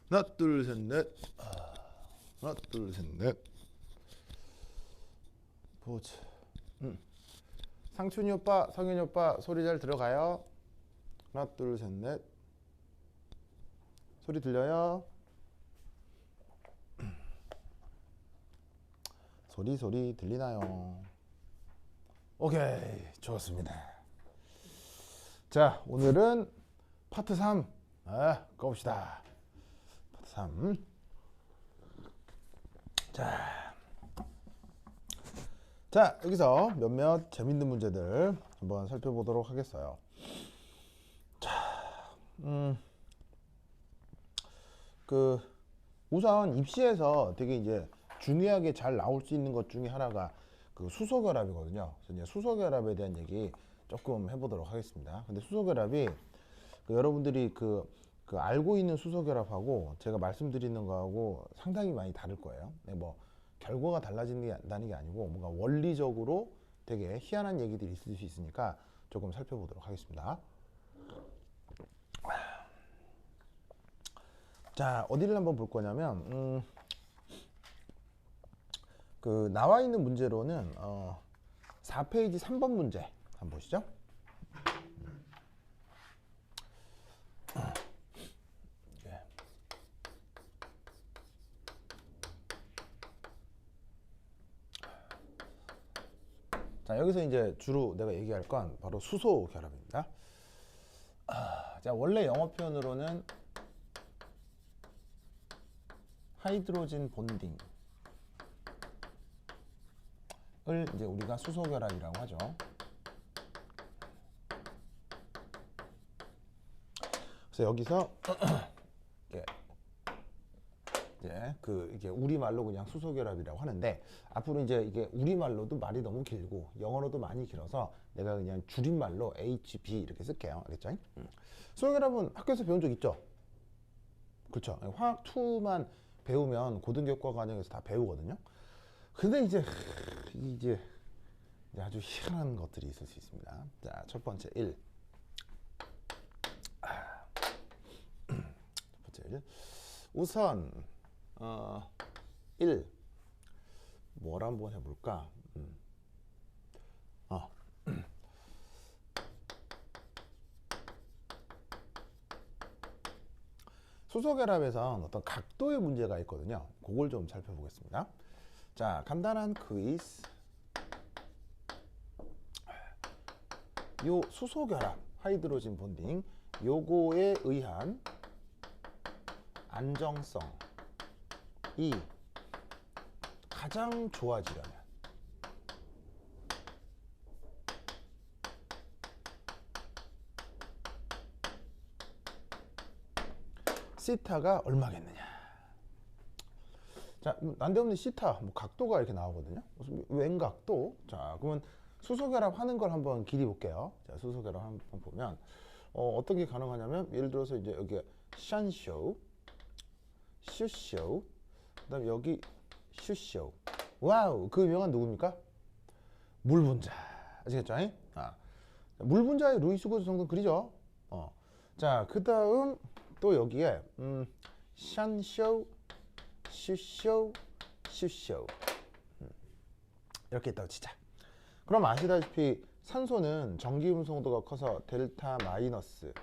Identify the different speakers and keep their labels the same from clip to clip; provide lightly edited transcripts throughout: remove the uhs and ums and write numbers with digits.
Speaker 1: 하나 둘 셋 넷. 하나 둘 셋 넷. 보자. 상춘이 오빠, 성윤이 오빠 소리 잘 들어가요? 하나 둘 셋 넷. 소리 들려요? 소리 들리나요? 오케이, 좋습니다. 자, 오늘은 파트 3 가봅시다. 파트 3. 자, 여기서 몇몇 재밌는 문제들 한번 살펴보도록 하겠어요. 자, 우선 입시에서 되게 이제 중요하게 잘 나올 수 있는 것 중에 하나가 그 수소결합이거든요. 그래서 이제 수소결합에 대한 얘기 조금 해보도록 하겠습니다. 근데 수소결합이 여러분들이 알고 있는 수소결합하고 제가 말씀드리는 거하고 상당히 많이 다를 거예요. 네, 뭐 결과가 달라진다는 게 아니고 뭔가 원리적으로 되게 희한한 얘기들이 있을 수 있으니까 조금 살펴보도록 하겠습니다. 자, 어디를 한번 볼 거냐면 나와 있는 문제로는 4페이지 3번 문제 한번 보시죠. 자, 여기서 이제 주로 내가 얘기할 건 바로 수소 결합입니다. 자, 원래 영어 표현으로는 하이드로진 본딩을 이제 우리가 수소 결합이라고 하죠. 그래서 여기서 이게 우리말로 그냥 수소 결합이라고 하는데, 앞으로 이제 이게 우리말로도 말이 너무 길고 영어로도 많이 길어서 내가 그냥 줄임말로 HB 이렇게 쓸게요. 알겠죠? 수소 결합은 학교에서 배운 적 있죠? 그렇죠? 화학 2만 배우면 고등교과 과정에서 다 배우거든요. 근데 이제 아주 희한한 것들이 있을 수 있습니다. 자, 첫 번째 1. 첫 번째 1. 우선 1. 뭘 한번 해볼까? 수소결합에선 어떤 각도의 문제가 있거든요. 그걸 좀 살펴보겠습니다. 자, 간단한 퀴즈. 요 수소결합, 하이드로진 본딩, 요거에 의한 안정성이 가장 좋아지려면 시타가 얼마겠느냐. 자, 난데없는 시타, 각도가 이렇게 나오거든요. 웬 각도? 자, 그러면 수소결합 하는 걸 한번 길이 볼게요. 자, 수소결합 한번 보면 어떤 게 가능하냐면, 예를 들어서 이제 여기 샨쇼, 슈쇼, 그다음에 여기 슈쇼. 와우, 그 유명한 누굽니까? 물분자. 아시겠죠? 물 분자의 루이스 구조 정도 그리죠. 자, 그다음 또 여기에 샨쇼, 슈쇼, 슈쇼 이렇게 있다고 치자. 그럼 아시다시피 산소는 전기 음성도가 커서 델타 마이너스,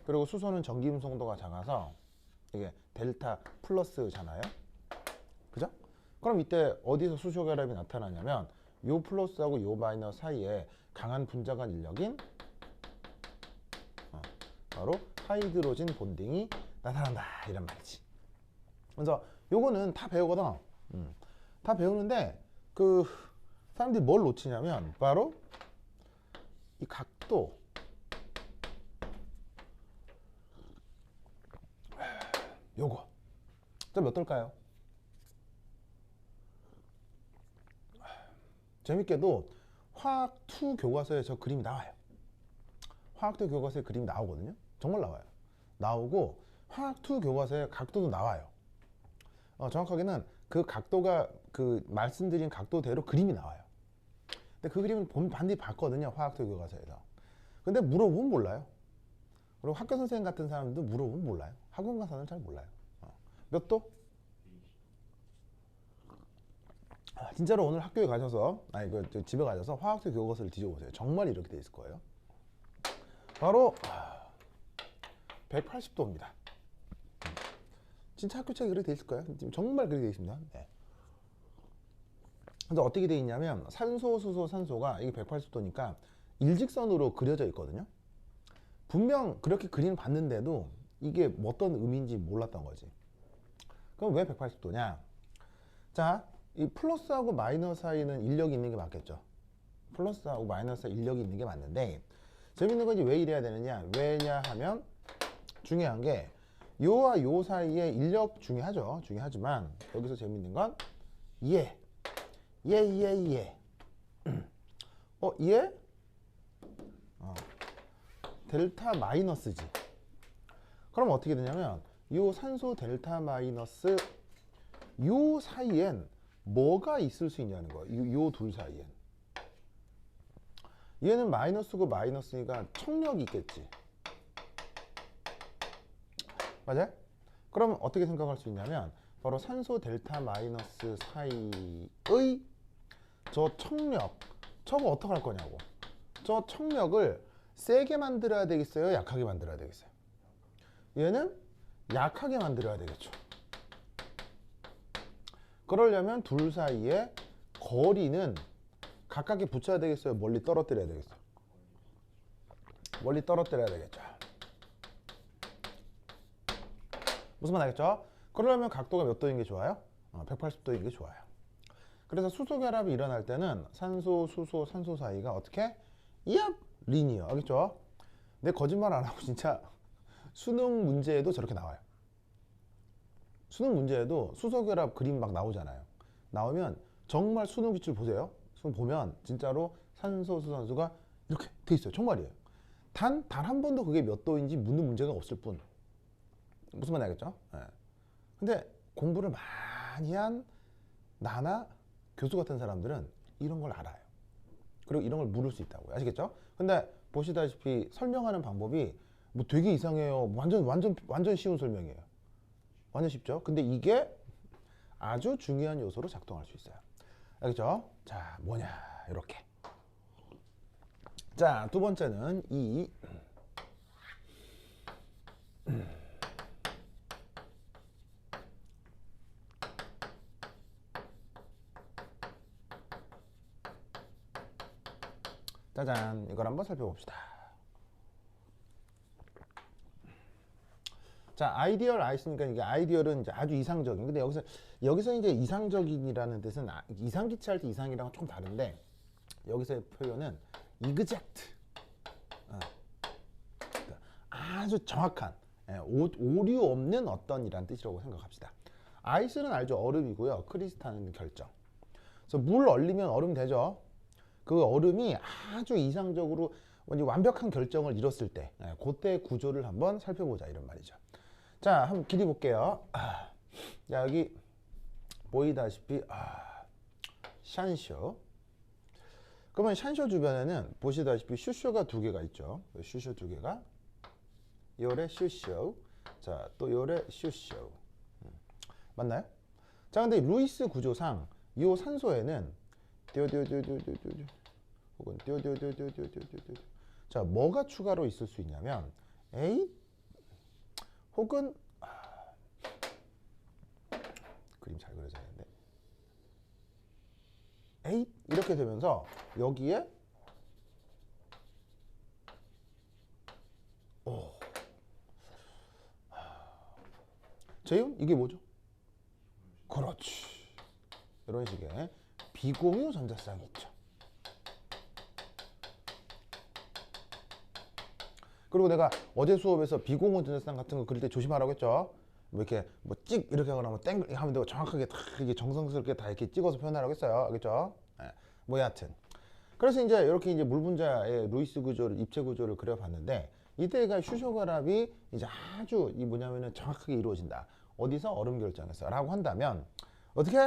Speaker 1: 그리고 수소는 전기 음성도가 작아서 이게 델타 플러스잖아요. 그죠? 그럼 이때 어디서 수소 결합이 나타나냐면 요 플러스하고 요 마이너스 사이에 강한 분자간 인력인 바로 하이드로진 본딩이 나타난다, 이란 말이지. 그래서 요거는 다 배우거든. 다 배우는데 사람들이 뭘 놓치냐면 바로 이 각도. 요거 좀 어떨까요? 재밌게도 화학2 교과서에 저 그림이 나와요. 화학2 교과서에 그림이 나오거든요. 정말 나와요. 나오고 화학2 교과서에 각도도 나와요. 정확하게는 그 각도가 말씀드린 각도대로 그림이 나와요. 근데 그 그림을 반드시 봤거든요. 화학2 교과서에서. 근데 물어보면 몰라요. 그리고 학교 선생님 같은 사람도 물어보면 몰라요. 학원 간 사람은 잘 몰라요. 몇 도? 진짜로 오늘 학교에 가셔서 집에 가셔서 화학수 교과서를 뒤져보세요. 정말 이렇게 돼 있을 거예요. 바로 180도입니다. 진짜 학교책에 그렇게 돼 있을 거예요. 정말 그렇게 돼 있습니다. 네. 근데 어떻게 돼 있냐면 산소, 수소, 산소가 이게 180도니까 일직선으로 그려져 있거든요. 분명 그렇게 그림을 봤는데도 이게 어떤 의미인지 몰랐던 거지. 그럼 왜 180도냐? 자, 이 플러스하고 마이너스 사이는 인력이 있는 게 맞겠죠. 플러스하고 마이너스 사이 인력이 있는 게 맞는데 재밌는 건 이제 왜 이래야 되느냐? 왜냐하면 중요한 게 요와 요 사이에 인력 중요하죠. 중요하지만 여기서 재밌는 건 얘. 얘? 델타 마이너스지. 그럼 어떻게 되냐면 요 산소 델타 마이너스 요 사이엔 뭐가 있을 수 있냐는 거예요. 요 둘 사이엔. 얘는 마이너스고 마이너스니까 청력이 있겠지. 맞아요? 그러면 어떻게 생각할 수 있냐면 바로 산소 델타 마이너스 사이의 저 청력, 저거 어떻게 할 거냐고. 저 청력을 세게 만들어야 되겠어요? 약하게 만들어야 되겠어요? 얘는 약하게 만들어야 되겠죠. 그러려면 둘 사이에 거리는 가깝게 붙여야 되겠어요? 멀리 떨어뜨려야 되겠어요? 멀리 떨어뜨려야 되겠죠. 무슨 말 알겠죠? 그러려면 각도가 몇 도인 게 좋아요? 180도인 게 좋아요. 그래서 수소 결합이 일어날 때는 산소, 수소, 산소 사이가 어떻게? 얍! 리니어. 알겠죠? 내 거짓말 안 하고 진짜 수능 문제에도 저렇게 나와요. 수능 문제에도 수소 결합 그림 막 나오잖아요. 나오면 정말 수능 기출 보세요. 수능 보면 진짜로 산소, 수소, 산소가 이렇게 돼 있어요. 정말이에요. 단 한 번도 그게 몇 도인지 묻는 문제가 없을 뿐. 무슨 말 알겠죠? 네. 근데 공부를 많이 한 나나 교수 같은 사람들은 이런 걸 알아요. 그리고 이런 걸 물을 수 있다고요. 아시겠죠? 근데 보시다시피 설명하는 방법이 뭐 되게 이상해요. 완전 쉬운 설명이에요. 완전 쉽죠? 근데 이게 아주 중요한 요소로 작동할 수 있어요. 알겠죠? 자, 뭐냐? 이렇게. 자, 두 번째는 이 짜잔, 이걸 한번 살펴봅시다. 자, 아이디얼 아이스니까 이게 아이디얼은 이제 아주 이상적인. 근데 여기서 이제 이상적인이라는 뜻은 이상기치 할 때 이상이랑은 조금 다른데 여기서의 표현은 exact. 아주 정확한, 오류 없는 어떤이란 뜻이라고 생각합시다. 아이스는 알죠? 얼음이고요. 크리스탈은 결정. 그래서 물 얼리면 얼음 되죠. 그 얼음이 아주 이상적으로 완벽한 결정을 이뤘을 때 그때 구조를 한번 살펴보자 이런 말이죠. 자, 한번 길이 볼게요. 자, 여기 보이다시피 샨쇼. 그러면 샨쇼 주변에는 보시다시피 슈쇼가 두 개가 있죠. 슈쇼 두 개가 요래 슈쇼. 자, 또 요래 슈쇼. 맞나요? 자, 근데 루이스 구조상 요 산소에는 혹은 자, 뭐가 추가로 있을 수 있냐면 A 혹은 그림 잘 그려져야 되는데 A 이렇게 되면서 여기에 재윤 이게 뭐죠? 그렇지. 이런 식의 비공유 전자쌍이 있죠. 그리고 내가 어제 수업에서 비공유 전자쌍 같은 거 그릴 때 조심하라고 했죠. 뭐 이렇게 뭐 찍 이렇게 하거나 뭐 땡 하면 되고 정확하게 다 이게 정성스럽게 다 이렇게 찍어서 표현하라고 했어요. 알겠죠? 네. 뭐 여하튼 그래서 이제 이렇게 이제 물 분자의 루이스 구조를 입체 구조를 그려봤는데 이때가 슈쇼 결합이 이제 아주 이 뭐냐면은 정확하게 이루어진다. 어디서 얼음 결정에서라고 한다면 어떻게?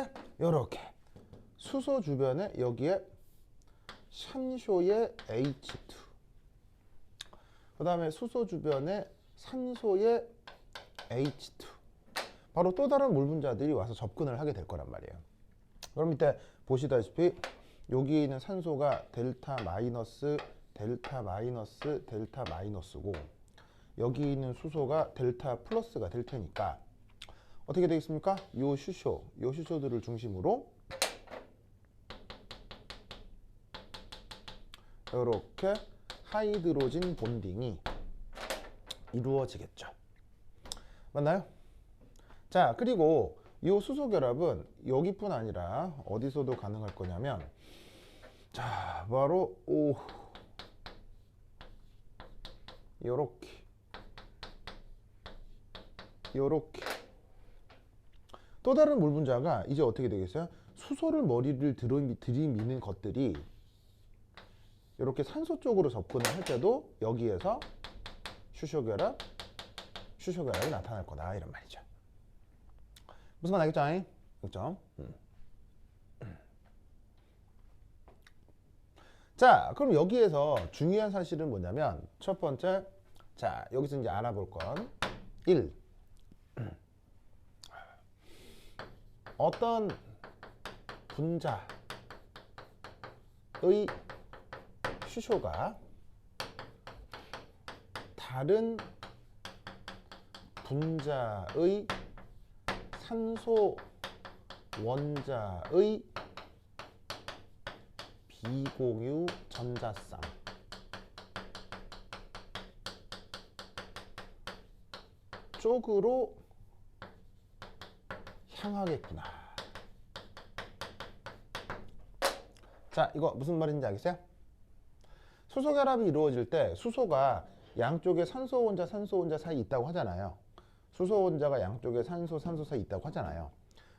Speaker 1: 요렇게 수소 주변에 여기에 샨쇼의 H2 그 다음에 수소 주변에 산소의 H2. 바로 또 다른 물 분자들이 와서 접근을 하게 될 거란 말이에요. 그럼 이때 보시다시피 여기 있는 산소가 델타 마이너스, 델타 마이너스, 델타 마이너스고 여기 있는 수소가 델타 플러스가 될 테니까 어떻게 되겠습니까? 요 슈쇼들을 중심으로 이렇게 하이드로진 본딩이 이루어지겠죠. 맞나요? 자, 그리고 이 수소 결합은 여기뿐 아니라 어디서도 가능할 거냐면 자, 바로 요렇게 또 다른 물 분자가 이제 어떻게 되겠어요? 수소를 머리를 들이미는 것들이 이렇게 산소 쪽으로 접근을 할 때도 여기에서 슈쇼결합이 나타날 거다 이런 말이죠. 무슨 말 알겠죠? 그렇죠? 자, 그럼 여기에서 중요한 사실은 뭐냐면 첫 번째, 자 여기서 이제 알아볼 건 1. 어떤 분자의 슈쇼가 다른 분자의 산소 원자의 비공유 전자쌍 쪽으로 향하겠구나. 자, 이거 무슨 말인지 알겠어요? 수소 결합이 이루어질 때 수소가 양쪽에 산소 원자 사이 있다고 하잖아요. 수소 원자가 양쪽에 산소 사이 있다고 하잖아요.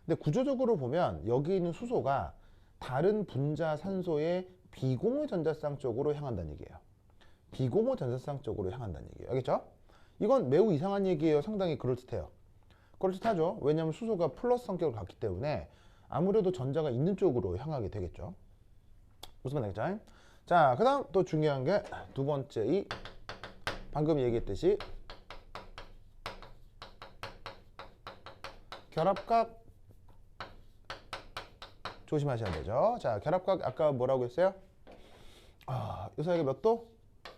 Speaker 1: 근데 구조적으로 보면 여기 있는 수소가 다른 분자 산소의 비공유 전자쌍 쪽으로 향한다는 얘기예요. 비공유 전자쌍 쪽으로 향한다는 얘기예요. 알겠죠? 이건 매우 이상한 얘기예요. 상당히 그럴듯해요. 그럴듯하죠. 왜냐하면 수소가 플러스 성격을 갖기 때문에 아무래도 전자가 있는 쪽으로 향하게 되겠죠. 무슨 말 알겠죠? 자, 그 다음 또 중요한 게 두 번째 이 방금 얘기했듯이 결합각 조심하셔야 되죠. 자, 결합각 아까 뭐라고 했어요? 이 사이가 몇 도?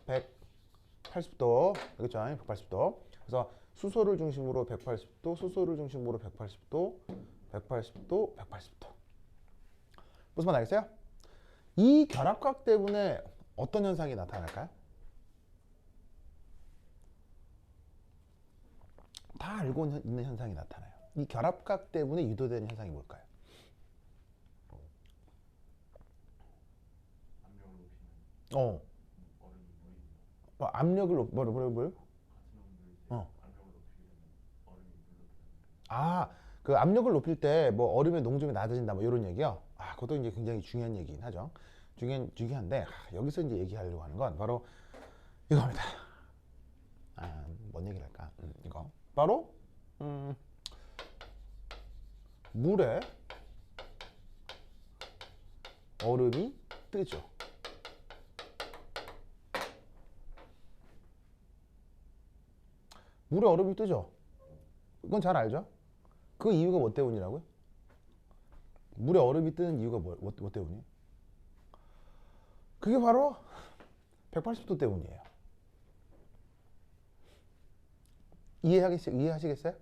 Speaker 1: 180도. 그렇죠? 180도. 그래서 수소를 중심으로 180도, 수소를 중심으로 180도, 180도, 180도. 무슨 말 알겠어요? 이 결합각 때문에 어떤 현상이 나타날까요? 다 알고 있는 현상이 나타나요. 이 결합각 때문에 유도되는 현상이 뭘까요? 압력을 뭐라고요? 그 압력을 높일 때 뭐 얼음의 농도가 낮아진다 뭐 이런 얘기요. 그것도 이제 굉장히 중요한 얘기긴 하죠. 중요한데 여기서 이제 얘기하려고 하는 건 바로 이겁니다. 뭔 얘기를 할까? 이거 바로 물에 얼음이 뜨죠. 물에 얼음이 뜨죠. 이건 잘 알죠? 그 이유가 뭐 때문이라고요? 물에 얼음이 뜨는 이유가 뭐 때문이에요? 그게 바로 180도 때문이에요. 이해하시겠어요?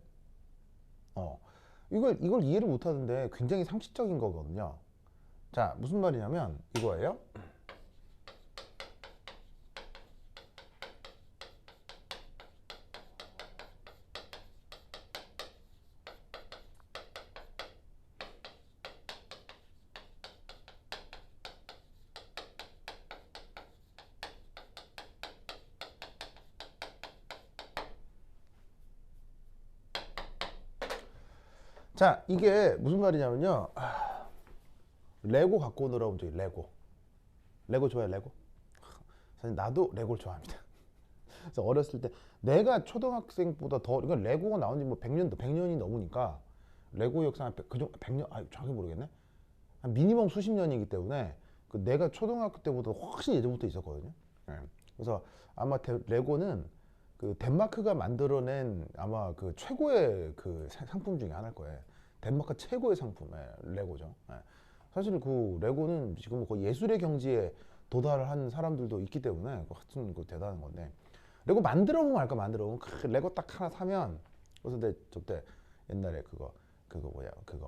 Speaker 1: 이걸 이해를 못 하는데 굉장히 상식적인 거거든요. 자, 무슨 말이냐면 이거예요. 자, 이게 무슨 말이냐면요. 레고 갖고 오느라고 저기 레고 좋아해. 레고? 사실 나도 레고를 좋아합니다. 그래서 어렸을 때 내가 초등학생보다 더 이건 레고가 나온 지 뭐 100년이 넘으니까 레고 역사 100년 정확히 모르겠네. 한 미니멈 수십 년이기 때문에 내가 초등학교 때보다 훨씬 예전부터 있었거든요. 네. 그래서 아마 레고는 그 덴마크가 만들어낸 아마 그 최고의 그 상품 중에 하나일 거예요. 덴마크 최고의 상품, 레고죠. 사실 그 레고는 지금 거의 예술의 경지에 도달한 사람들도 있기 때문에 하여튼 그 대단한 건데, 레고 만들어 보면 알까. 만들어 보면 레고 딱 하나 사면. 그래서 근데 저때 옛날에 그거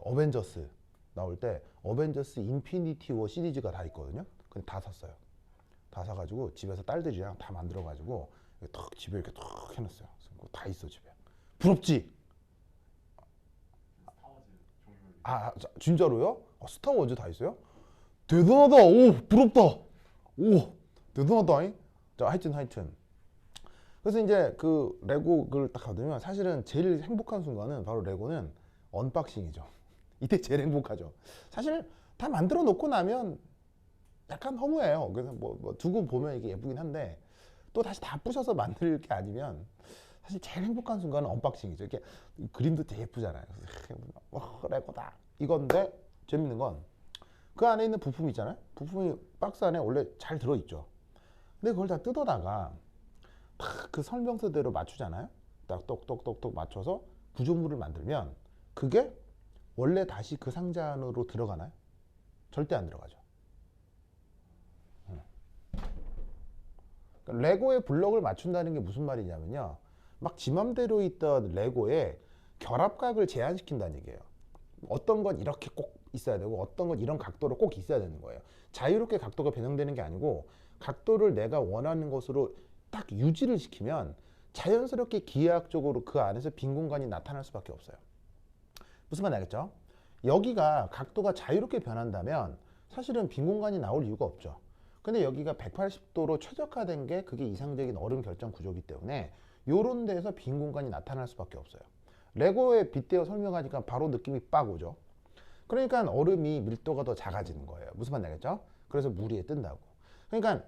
Speaker 1: 어벤져스 나올 때 어벤져스 인피니티 워 시리즈가 다 있거든요. 근데 다 샀어요. 다 사가지고 집에서 딸들이랑 다 만들어가지고 탁 집에 이렇게 탁 해놨어요. 다 있어 집에. 부럽지? 진짜로요? 스타워즈 다 있어요? 대단하다. 오, 부럽다. 오, 대단하다. 자, 하여튼 그래서 이제 그 레고를 딱 받으면 사실은 제일 행복한 순간은 바로 레고는 언박싱이죠. 이때 제일 행복하죠. 사실 다 만들어 놓고 나면 약간 허무해요. 그래서 뭐 두고 보면 이게 예쁘긴 한데, 또 다시 다 부셔서 만들 게 아니면 사실 제일 행복한 순간은 언박싱이죠. 이렇게 그림도 되게 예쁘잖아요. 그래서 레고다 이건데, 재밌는 건 그 안에 있는 부품 있잖아요. 부품이 박스 안에 원래 잘 들어있죠. 근데 그걸 다 뜯어다가 딱 그 설명서대로 맞추잖아요. 딱 똑똑똑똑 맞춰서 구조물을 만들면 그게 원래 다시 그 상자 안으로 들어가나요? 절대 안 들어가죠. 그러니까 레고의 블럭을 맞춘다는 게 무슨 말이냐면요, 막 지 맘대로 있던 레고에 결합각을 제한시킨다는 얘기예요. 어떤 건 이렇게 꼭 있어야 되고 어떤 건 이런 각도로 꼭 있어야 되는 거예요. 자유롭게 각도가 변형되는 게 아니고, 각도를 내가 원하는 것으로 딱 유지를 시키면 자연스럽게 기하학적으로 그 안에서 빈 공간이 나타날 수밖에 없어요. 무슨 말인지 알겠죠? 여기가 각도가 자유롭게 변한다면 사실은 빈 공간이 나올 이유가 없죠. 근데 여기가 180도로 최적화된 게 그게 이상적인 얼음 결정 구조이기 때문에 요런 데에서 빈 공간이 나타날 수밖에 없어요. 레고에 빗대어 설명하니까 바로 느낌이 빡 오죠. 그러니까 얼음이 밀도가 더 작아지는 거예요. 무슨 말인지 알겠죠? 그래서 물 위에 뜬다고. 그러니까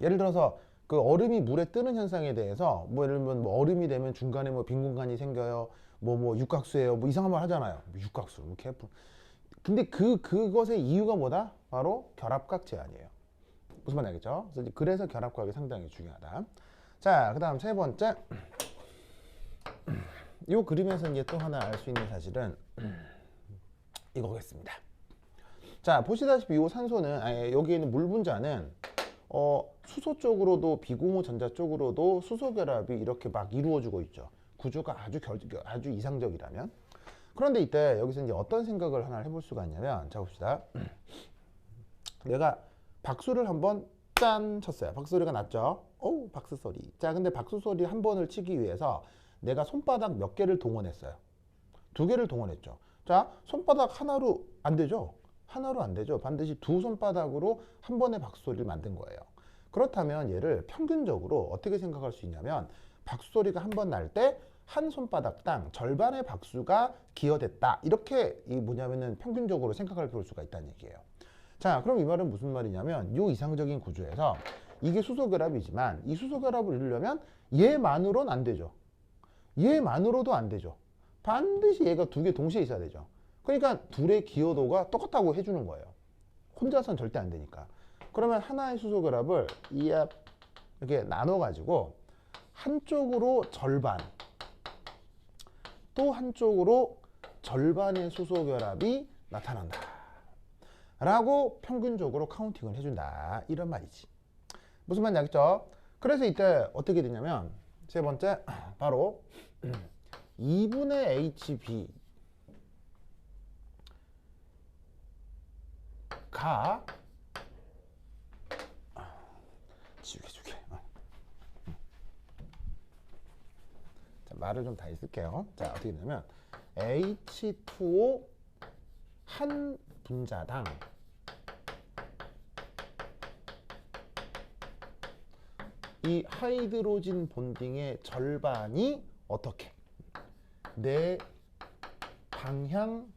Speaker 1: 예를 들어서 그 얼음이 물에 뜨는 현상에 대해서 뭐 예를 들면 뭐 얼음이 되면 중간에 뭐 빈 공간이 생겨요. 뭐 육각수예요. 뭐 이상한 말 하잖아요. 육각수, 뭐 개뿔. 근데 그것의 이유가 뭐다? 바로 결합각 제한이에요. 무슨 말인지 알겠죠? 그래서 결합각이 상당히 중요하다. 자, 그 다음 세 번째. 이 그림에서 이제 또 하나 알 수 있는 사실은 이거겠습니다. 자, 보시다시피 이 산소는, 여기 있는 물 분자는 수소 쪽으로도 비공유 전자 쪽으로도 수소 결합이 이렇게 막 이루어지고 있죠. 구조가 아주 이상적이라면. 그런데 이때 여기서 이제 어떤 생각을 하나 해볼 수가 있냐면, 자 봅시다. 내가 박수를 한번 짠 쳤어요. 박수 소리가 났죠. 오, 박수 소리. 자, 근데 박수 소리 한 번을 치기 위해서 내가 손바닥 몇 개를 동원했어요? 2개를 동원했죠. 자, 손바닥 하나로 안 되죠. 하나로 안 되죠. 반드시 2 손바닥으로 한 번의 박수 소리를 만든 거예요. 그렇다면 얘를 평균적으로 어떻게 생각할 수 있냐면, 박수 소리가 한 번 날 때 한 손바닥당 절반의 박수가 기여됐다. 이렇게 뭐냐면은 평균적으로 생각할 수가 있다는 얘기예요. 자, 그럼 이 말은 무슨 말이냐면, 이 이상적인 구조에서 이게 수소결합이지만 이 수소결합을 이루려면 얘만으로는 안 되죠. 얘만으로도 안 되죠. 반드시 얘가 2개 동시에 있어야 되죠. 그러니까 둘의 기여도가 똑같다고 해주는 거예요. 혼자서는 절대 안 되니까. 그러면 하나의 수소결합을 이렇게 나눠가지고 한쪽으로 절반, 또 한쪽으로 절반의 수소결합이 나타난다 라고 평균적으로 카운팅을 해준다, 이런 말이지. 무슨 말인지 알겠죠? 그래서 이때 어떻게 되냐면, 세 번째 바로 2분의 HB 가 지우개. 자, 말을 좀 다 쓸게요. 자, 어떻게 되냐면 H2O 한 분자당 이 하이드로진 본딩의 절반이 어떻게 내 방향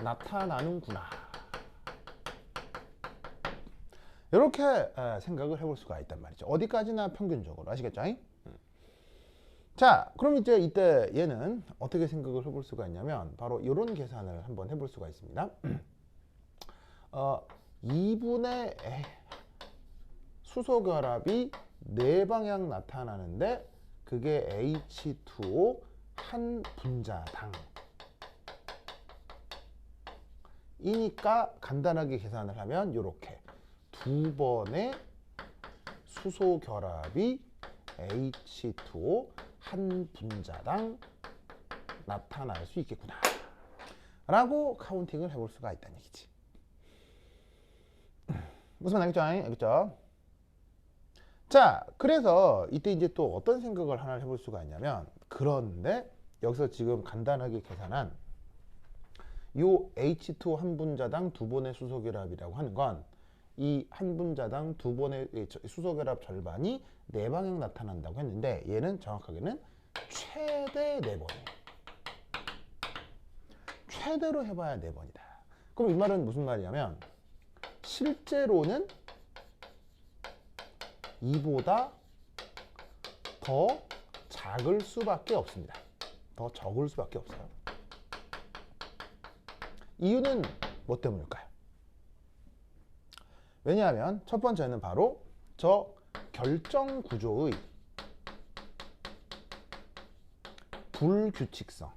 Speaker 1: 나타나는구나, 이렇게 생각을 해볼 수가 있단 말이죠. 어디까지나 평균적으로. 아시겠죠? 자, 그럼 이제 이때 얘는 어떻게 생각을 해볼 수가 있냐면 바로 이런 계산을 한번 해볼 수가 있습니다. 2분의 수소 결합이 네 방향 나타나는데 그게 H2O 한 분자당 이니까 간단하게 계산을 하면 이렇게 두 번의 수소 결합이 H2O 한 분자당 나타날 수 있겠구나 라고 카운팅을 해볼 수가 있다는 얘기지. 무슨 말 알겠죠? 알겠죠? 자, 그래서 이때 이제 또 어떤 생각을 하나 해볼 수가 있냐면, 그런데 여기서 지금 간단하게 계산한 요 H2 한 분자당 두 번의 수소결합이라고 하는 건 이 한 분자당 두 번의 수소결합 절반이 네 방향 나타난다고 했는데 얘는 정확하게는 최대 네 번이에요. 최대로 해봐야 네 번이다. 그럼 이 말은 무슨 말이냐면 실제로는 이보다 더 작을 수밖에 없습니다. 더 적을 수밖에 없어요. 이유는 뭐 때문일까요? 왜냐하면 첫 번째는 바로 저 결정 구조의 불규칙성.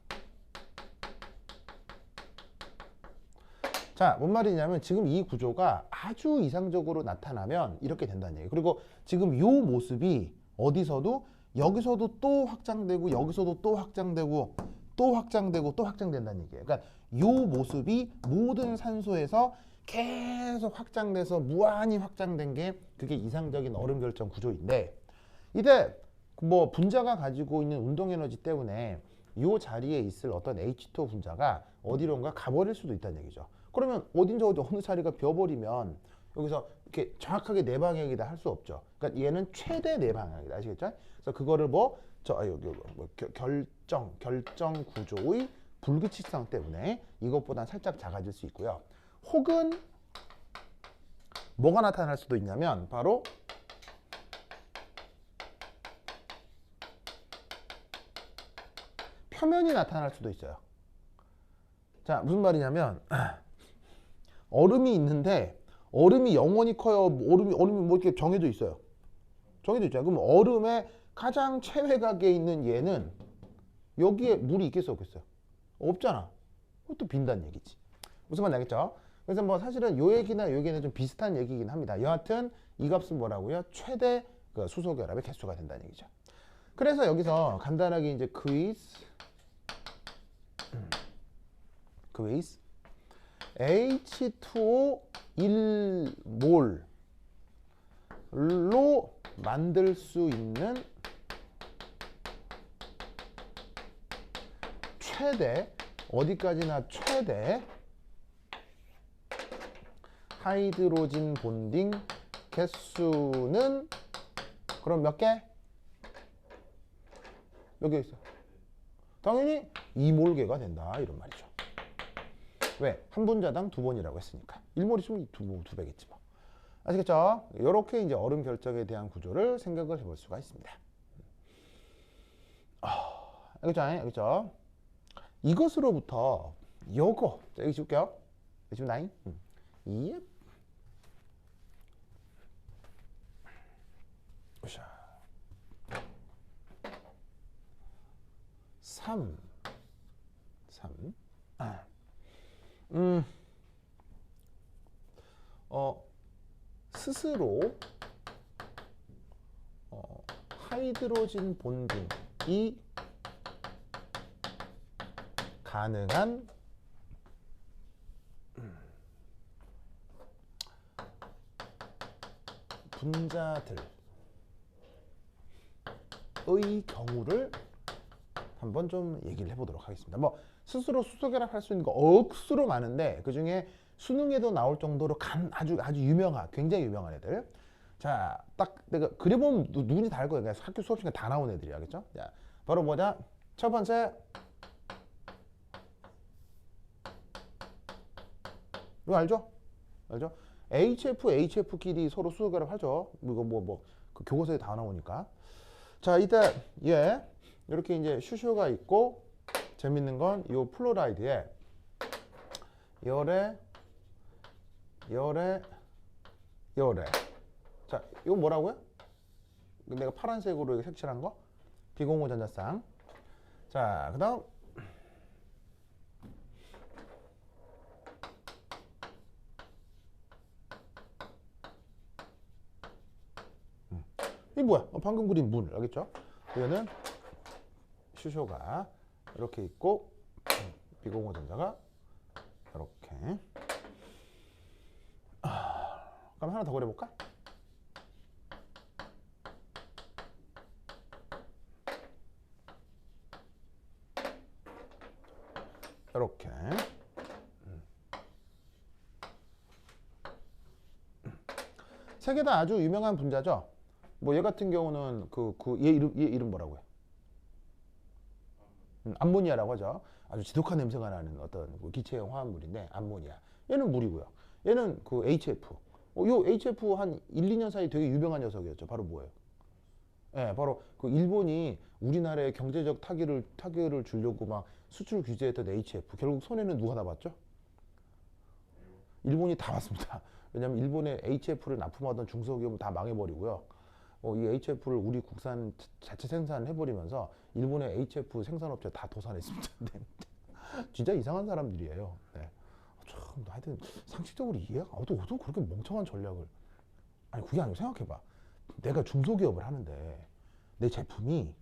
Speaker 1: 자, 뭔 말이냐면 지금 이 구조가 아주 이상적으로 나타나면 이렇게 된다는 얘기예요. 그리고 지금 이 모습이 어디서도 여기서도 또 확장되고 여기서도 또 확장되고 또 확장되고 또 확장된다는 얘기예요. 그러니까 이 모습이 모든 산소에서 계속 확장돼서 무한히 확장된 게 그게 이상적인 얼음 결정 구조인데 이때 뭐 분자가 가지고 있는 운동 에너지 때문에 이 자리에 있을 어떤 H2O 분자가 어디론가 가버릴 수도 있다는 얘기죠. 그러면 어딘지 어느 자리가 비어버리면 여기서 이렇게 정확하게 네 방향이다 할 수 없죠. 그러니까 얘는 최대 네 방향이다. 아시겠죠? 그래서 그거를 여기 결정 구조의 불규칙성 때문에 이것보다 살짝 작아질 수 있고요. 혹은 뭐가 나타날 수도 있냐면 바로 표면이 나타날 수도 있어요. 자, 무슨 말이냐면 얼음이 있는데 얼음이 영원히 커요. 얼음이 뭐 이렇게 정해져 있어요. 정해져 있잖아요. 그럼 얼음의 가장 최외곽에 있는 얘는 여기에 물이 있겠어 없겠어요? 없잖아. 그것도 빈다는 얘기지. 무슨 말인지 알겠죠? 그래서 뭐 사실은 요 얘기나 요 얘기는 좀 비슷한 얘기긴 합니다. 여하튼 이 값은 뭐라고요? 최대 그 수소 결합의 개수가 된다는 얘기죠. 그래서 여기서 간단하게 이제 quiz H2O 1몰로 만들 수 있는 최대 어디까지나 최대 하이드로진 본딩 개수는 그럼 몇 개? 몇 개 있어? 당연히 2몰개가 된다 이런 말이죠. 왜? 한 분자당 두 번이라고 했으니까 1몰 있으면 두 배겠지 뭐. 아시겠죠? 이렇게 이제 얼음 결정에 대한 구조를 생각을 해볼 수가 있습니다. 알겠죠? 알겠죠? 이것으로부터 요거 여기 줄게요. 지금 나인? 예. 오샤. 3. 스스로 하이드로진 본딩이 가능한 분자들의 경우를 한번 좀 얘기를 해보도록 하겠습니다. 뭐 스스로 수소결합할 수 있는 거 억수로 많은데 그 중에 수능에도 나올 정도로 아주 유명한 굉장히 유명한 애들. 자, 딱 내가 그려보면 누군지 다 알 거예요. 그냥 학교 수업 시간에 다 나온 애들이야, 알겠죠? 자, 바로 보자. 첫 번째, 이거 알죠? 알죠? HF끼리 서로 수소결합 하죠. 이거 그 교과서에 다 나오니까. 자, 이때 얘 이렇게 이제 슈슈가 있고 재밌는 건 이 플로라이드에 열에 자, 이거 뭐라고요? 내가 파란색으로 색칠한 거? 비공호 전자쌍. 자, 그 다음 이 뭐야? 방금 그린 문 알겠죠? 얘는 슈쇼가 이렇게 있고 비공호 전자가 이렇게. 그럼 하나 더 그려볼까? 이렇게. 세 개 다 아주 유명한 분자죠. 뭐 얘 같은 경우는 얘 이름 뭐라고요? 암모니아라고 하죠. 아주 지독한 냄새가 나는 어떤 기체형 화합물인데 암모니아. 얘는 물이고요. 얘는 그 HF. 요 HF 한 1, 2년 사이 되게 유명한 녀석이었죠. 바로 뭐예요? 예, 바로 그 일본이 우리나라에 경제적 타격을 주려고 막 수출 규제했던 HF. 결국 손해는 누가 다 봤죠? 일본이 다 봤습니다. 왜냐하면 일본의 HF를 납품하던 중소기업은 다 망해버리고요. 이 HF를 우리 국산 자체 생산을 해버리면서 일본의 HF 생산업체 다 도산했습니다. 진짜 이상한 사람들이에요. 네. 참, 하여튼 상식적으로 이해가 어떻게 그렇게 멍청한 전략을. 아니 그게 아니고 생각해봐. 내가 중소기업을 하는데 내 제품이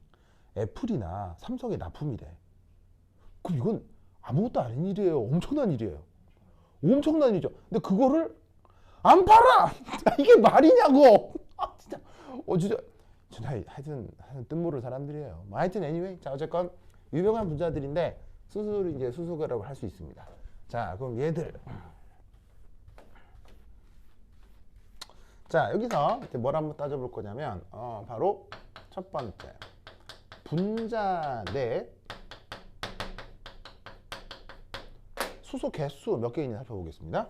Speaker 1: 애플이나 삼성에 납품이 돼. 그럼 이건 아무것도 아닌 일이에요. 엄청난 일이에요. 엄청난 일이죠. 근데 그거를 안 팔아! 이게 말이냐고! 진짜. 진짜 하여튼 뜻모를 사람들이에요. 하여튼 anyway. 자, 어쨌건 유명한 분자들인데 스스로 이제 수소결합을 할 수 있습니다. 자, 그럼 얘들. 자, 여기서 이제 뭘 한번 따져볼 거냐면 바로 첫 번째 분자 내 수소 개수 몇 개 있는지 살펴보겠습니다.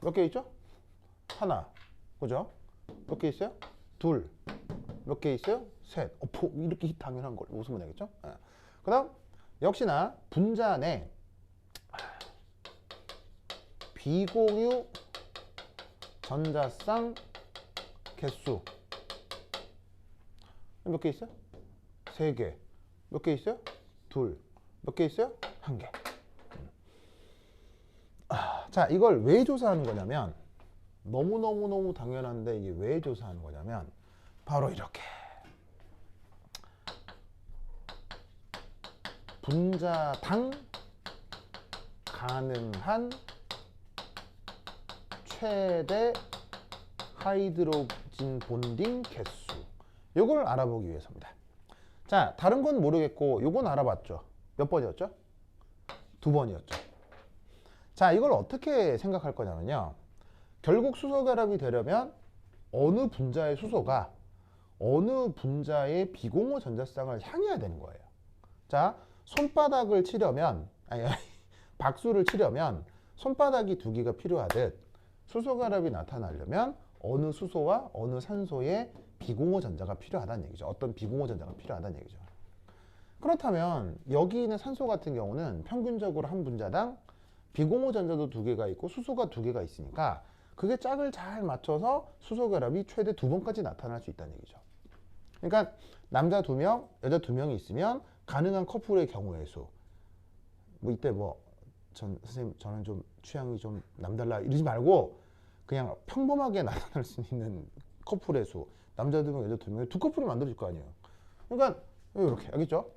Speaker 1: 몇 개 있죠? 하나, 그죠? 몇 개 있어요? 둘. 몇 개 있어요? 셋. 이렇게 당연한 걸 웃으면 되겠죠? 그 다음 역시나 분자 내 비공유 전자쌍 개수 몇 개 있어요? 세 개. 몇 개 있어요? 둘. 몇 개 있어요? 한 개. 자, 이걸 왜 조사하는 거냐면 너무너무 당연한데 이게 왜 조사하는 거냐면 바로 이렇게 분자당 가능한 최대 하이드로진 본딩 개수, 요걸 알아보기 위해서입니다. 자, 다른 건 모르겠고 요건 알아봤죠. 몇 번이었죠? 2번이었죠. 자, 이걸 어떻게 생각할 거냐면요, 결국 수소 결합이 되려면 어느 분자의 수소가 어느 분자의 비공호 전자쌍을 향해야 되는 거예요. 자, 손바닥을 치려면 박수를 치려면 손바닥이 2개가 필요하듯 수소 결합이 나타나려면 어느 수소와 어느 산소의 비공호 전자가 필요하다는 얘기죠. 어떤 비공호 전자가 필요하다는 얘기죠. 그렇다면 여기 있는 산소 같은 경우는 평균적으로 한 분자당 비공호 전자도 2개가 있고 수소가 2개가 있으니까 그게 짝을 잘 맞춰서 수소 결합이 최대 2번까지 나타날 수 있다는 얘기죠. 그러니까 남자 2명, 여자 2명이 있으면 가능한 커플의 경우의 수. 이때 선생님 저는 좀 취향이 좀 남달라 이러지 말고 그냥 평범하게 나타날 수 있는 커플의 수. 남자 2명, 여자 2명, 2커플이 만들어질 거 아니에요. 그러니까 이렇게 알겠죠?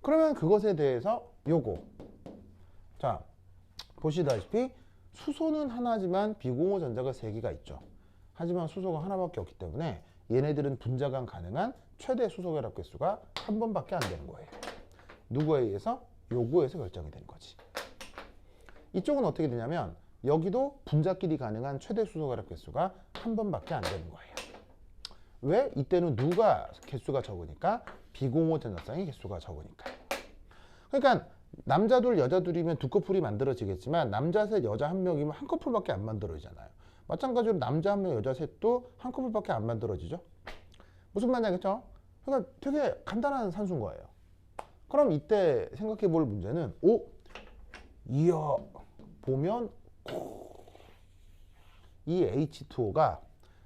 Speaker 1: 그러면 그것에 대해서 요거. 자, 보시다시피 수소는 하나지만 비공호 전자가 3개가 있죠. 하지만 수소가 하나밖에 없기 때문에 얘네들은 분자간 가능한 최대 수소 결합 개수가 한 번밖에 안 되는 거예요. 누구에 의해서? 요거에서 결정이 되는 거지. 이쪽은 어떻게 되냐면 여기도 분자끼리 가능한 최대 수소 결합 개수가 한 번밖에 안 되는 거예요. 왜? 이때는 누가 개수가 적으니까? 비공호 전자쌍의 개수가 적으니까. 그러니까 남자 둘, 여자 둘이면 2커플이 만들어지겠지만 남자 셋, 여자 1명이면 한 커플밖에 안 만들어지잖아요. 마찬가지로 남자 1명, 여자 셋도 한 커플밖에 안 만들어지죠. 무슨 말이냐겠죠? 그러니까 되게 간단한 산수인 거예요. 그럼 이때 생각해 볼 문제는 이어 보면 이 H2O가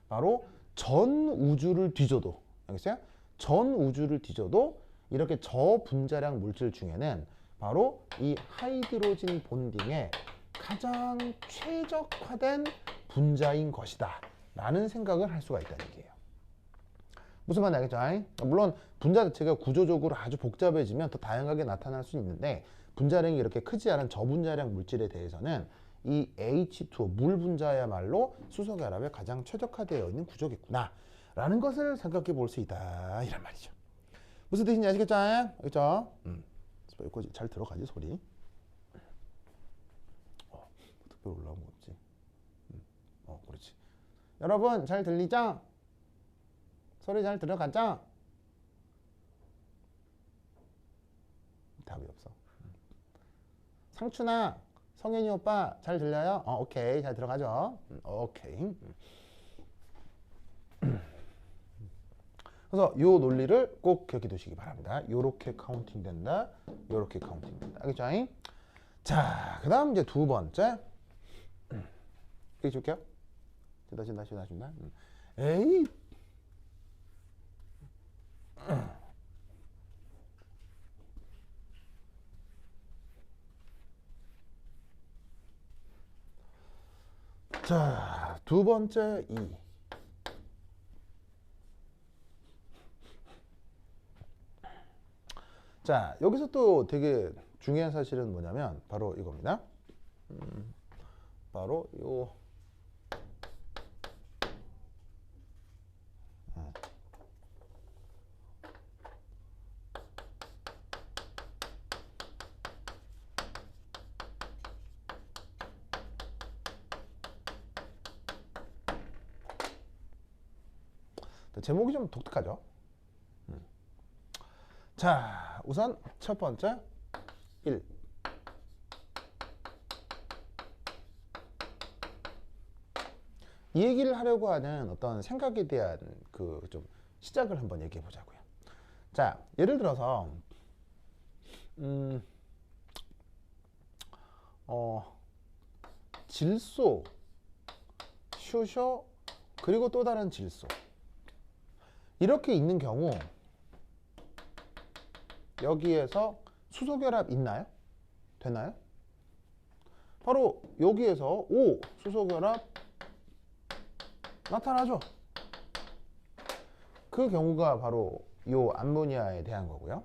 Speaker 1: 바로 전 우주를 뒤져도, 알겠어요? 전 우주를 뒤져도 이렇게 저분자량 물질 중에는 바로 이 하이드로진 본딩의 가장 최적화된 분자인 것이다 라는 생각을 할 수가 있다는 얘기예요. 무슨 말인지 알겠죠? 물론 분자 자체가 구조적으로 아주 복잡해지면 더 다양하게 나타날 수 있는데, 분자량이 이렇게 크지 않은 저분자량 물질에 대해서는 이 H2O 물 분자야말로 수소 결합에 가장 최적화되어 있는 구조겠구나 라는 것을 생각해 볼 수 있다 이란 말이죠. 무슨 뜻인지 아시겠죠? 알겠죠? 여기까지 잘 들어가지 소리. 특별히 올라온 거 없지. 그렇지. 여러분 잘 들리죠? 소리 잘 들어가죠? 답이 없어. 상춘아, 성현이 오빠 잘 들려요? 오케이, 잘 들어가죠? 오케이. 그래서 요 논리를 꼭 기억해 두시기 바랍니다. 요렇게 카운팅 된다, 요렇게 카운팅 된다. 알겠죠? 자, 그 다음 이제 두 번째. 여기 줄게요. 준다. 에이. 자, 두 번째 자, 여기서 또 되게 중요한 사실은 뭐냐면 바로 이겁니다. 바로 요 제목이 좀 독특하죠. 자, 우선 첫 번째 1. 이 얘기를 하려고 하는 어떤 생각에 대한 그 좀 시작을 한번 얘기해 보자고요. 자, 예를 들어서 질소, 수소, 그리고 또 다른 질소 이렇게 있는 경우 여기에서 수소 결합 있나요? 되나요? 바로 여기에서 수소 결합 나타나죠. 그 경우가 바로 요 암모니아에 대한 거고요.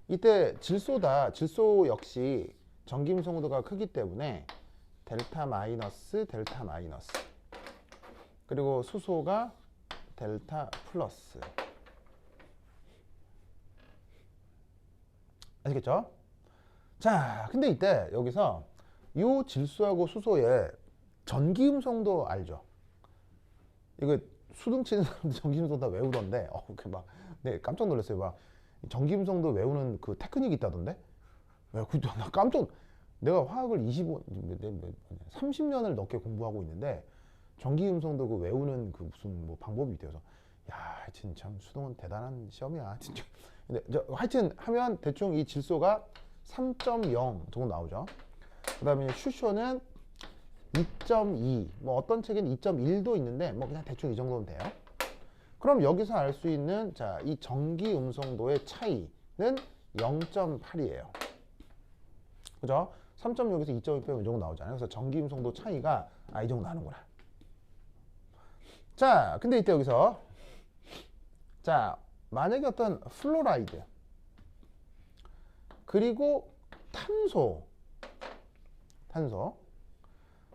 Speaker 1: 이때 질소 역시 전기임성도가 크기 때문에 델타 마이너스 그리고 수소가 델타 플러스. 아시겠죠? 자, 근데 이때 여기서 요 질소하고 수소의 전기음성도 알죠? 이거 수능 치는 사람들 전기음성 다 외우던데, 네, 깜짝 놀랐어요. 막 전기음성도 외우는 그 테크닉이 있다던데? 나 내가 화학을 30년을 넘게 공부하고 있는데 전기음성도 그 외우는 그 무슨 뭐 방법이 있대요. 야, 하여튼 참 수능은 대단한 시험이야, 진짜. 근데 하여튼 하면 대충 이 질소가 3.0 정도 나오죠. 그 다음에 수소는 2.2, 뭐 어떤 책에는 2.1도 있는데 뭐 그냥 대충 이 정도면 돼요. 그럼 여기서 알 수 있는 자, 이 전기 음성도의 차이는 0.8이에요. 그죠? 3.6에서 2.2 빼면 이 정도 나오잖아요. 그래서 전기 음성도 차이가 이 정도 나는구나. 자, 근데 이때 여기서 자, 만약에 어떤 플로라이드 그리고 탄소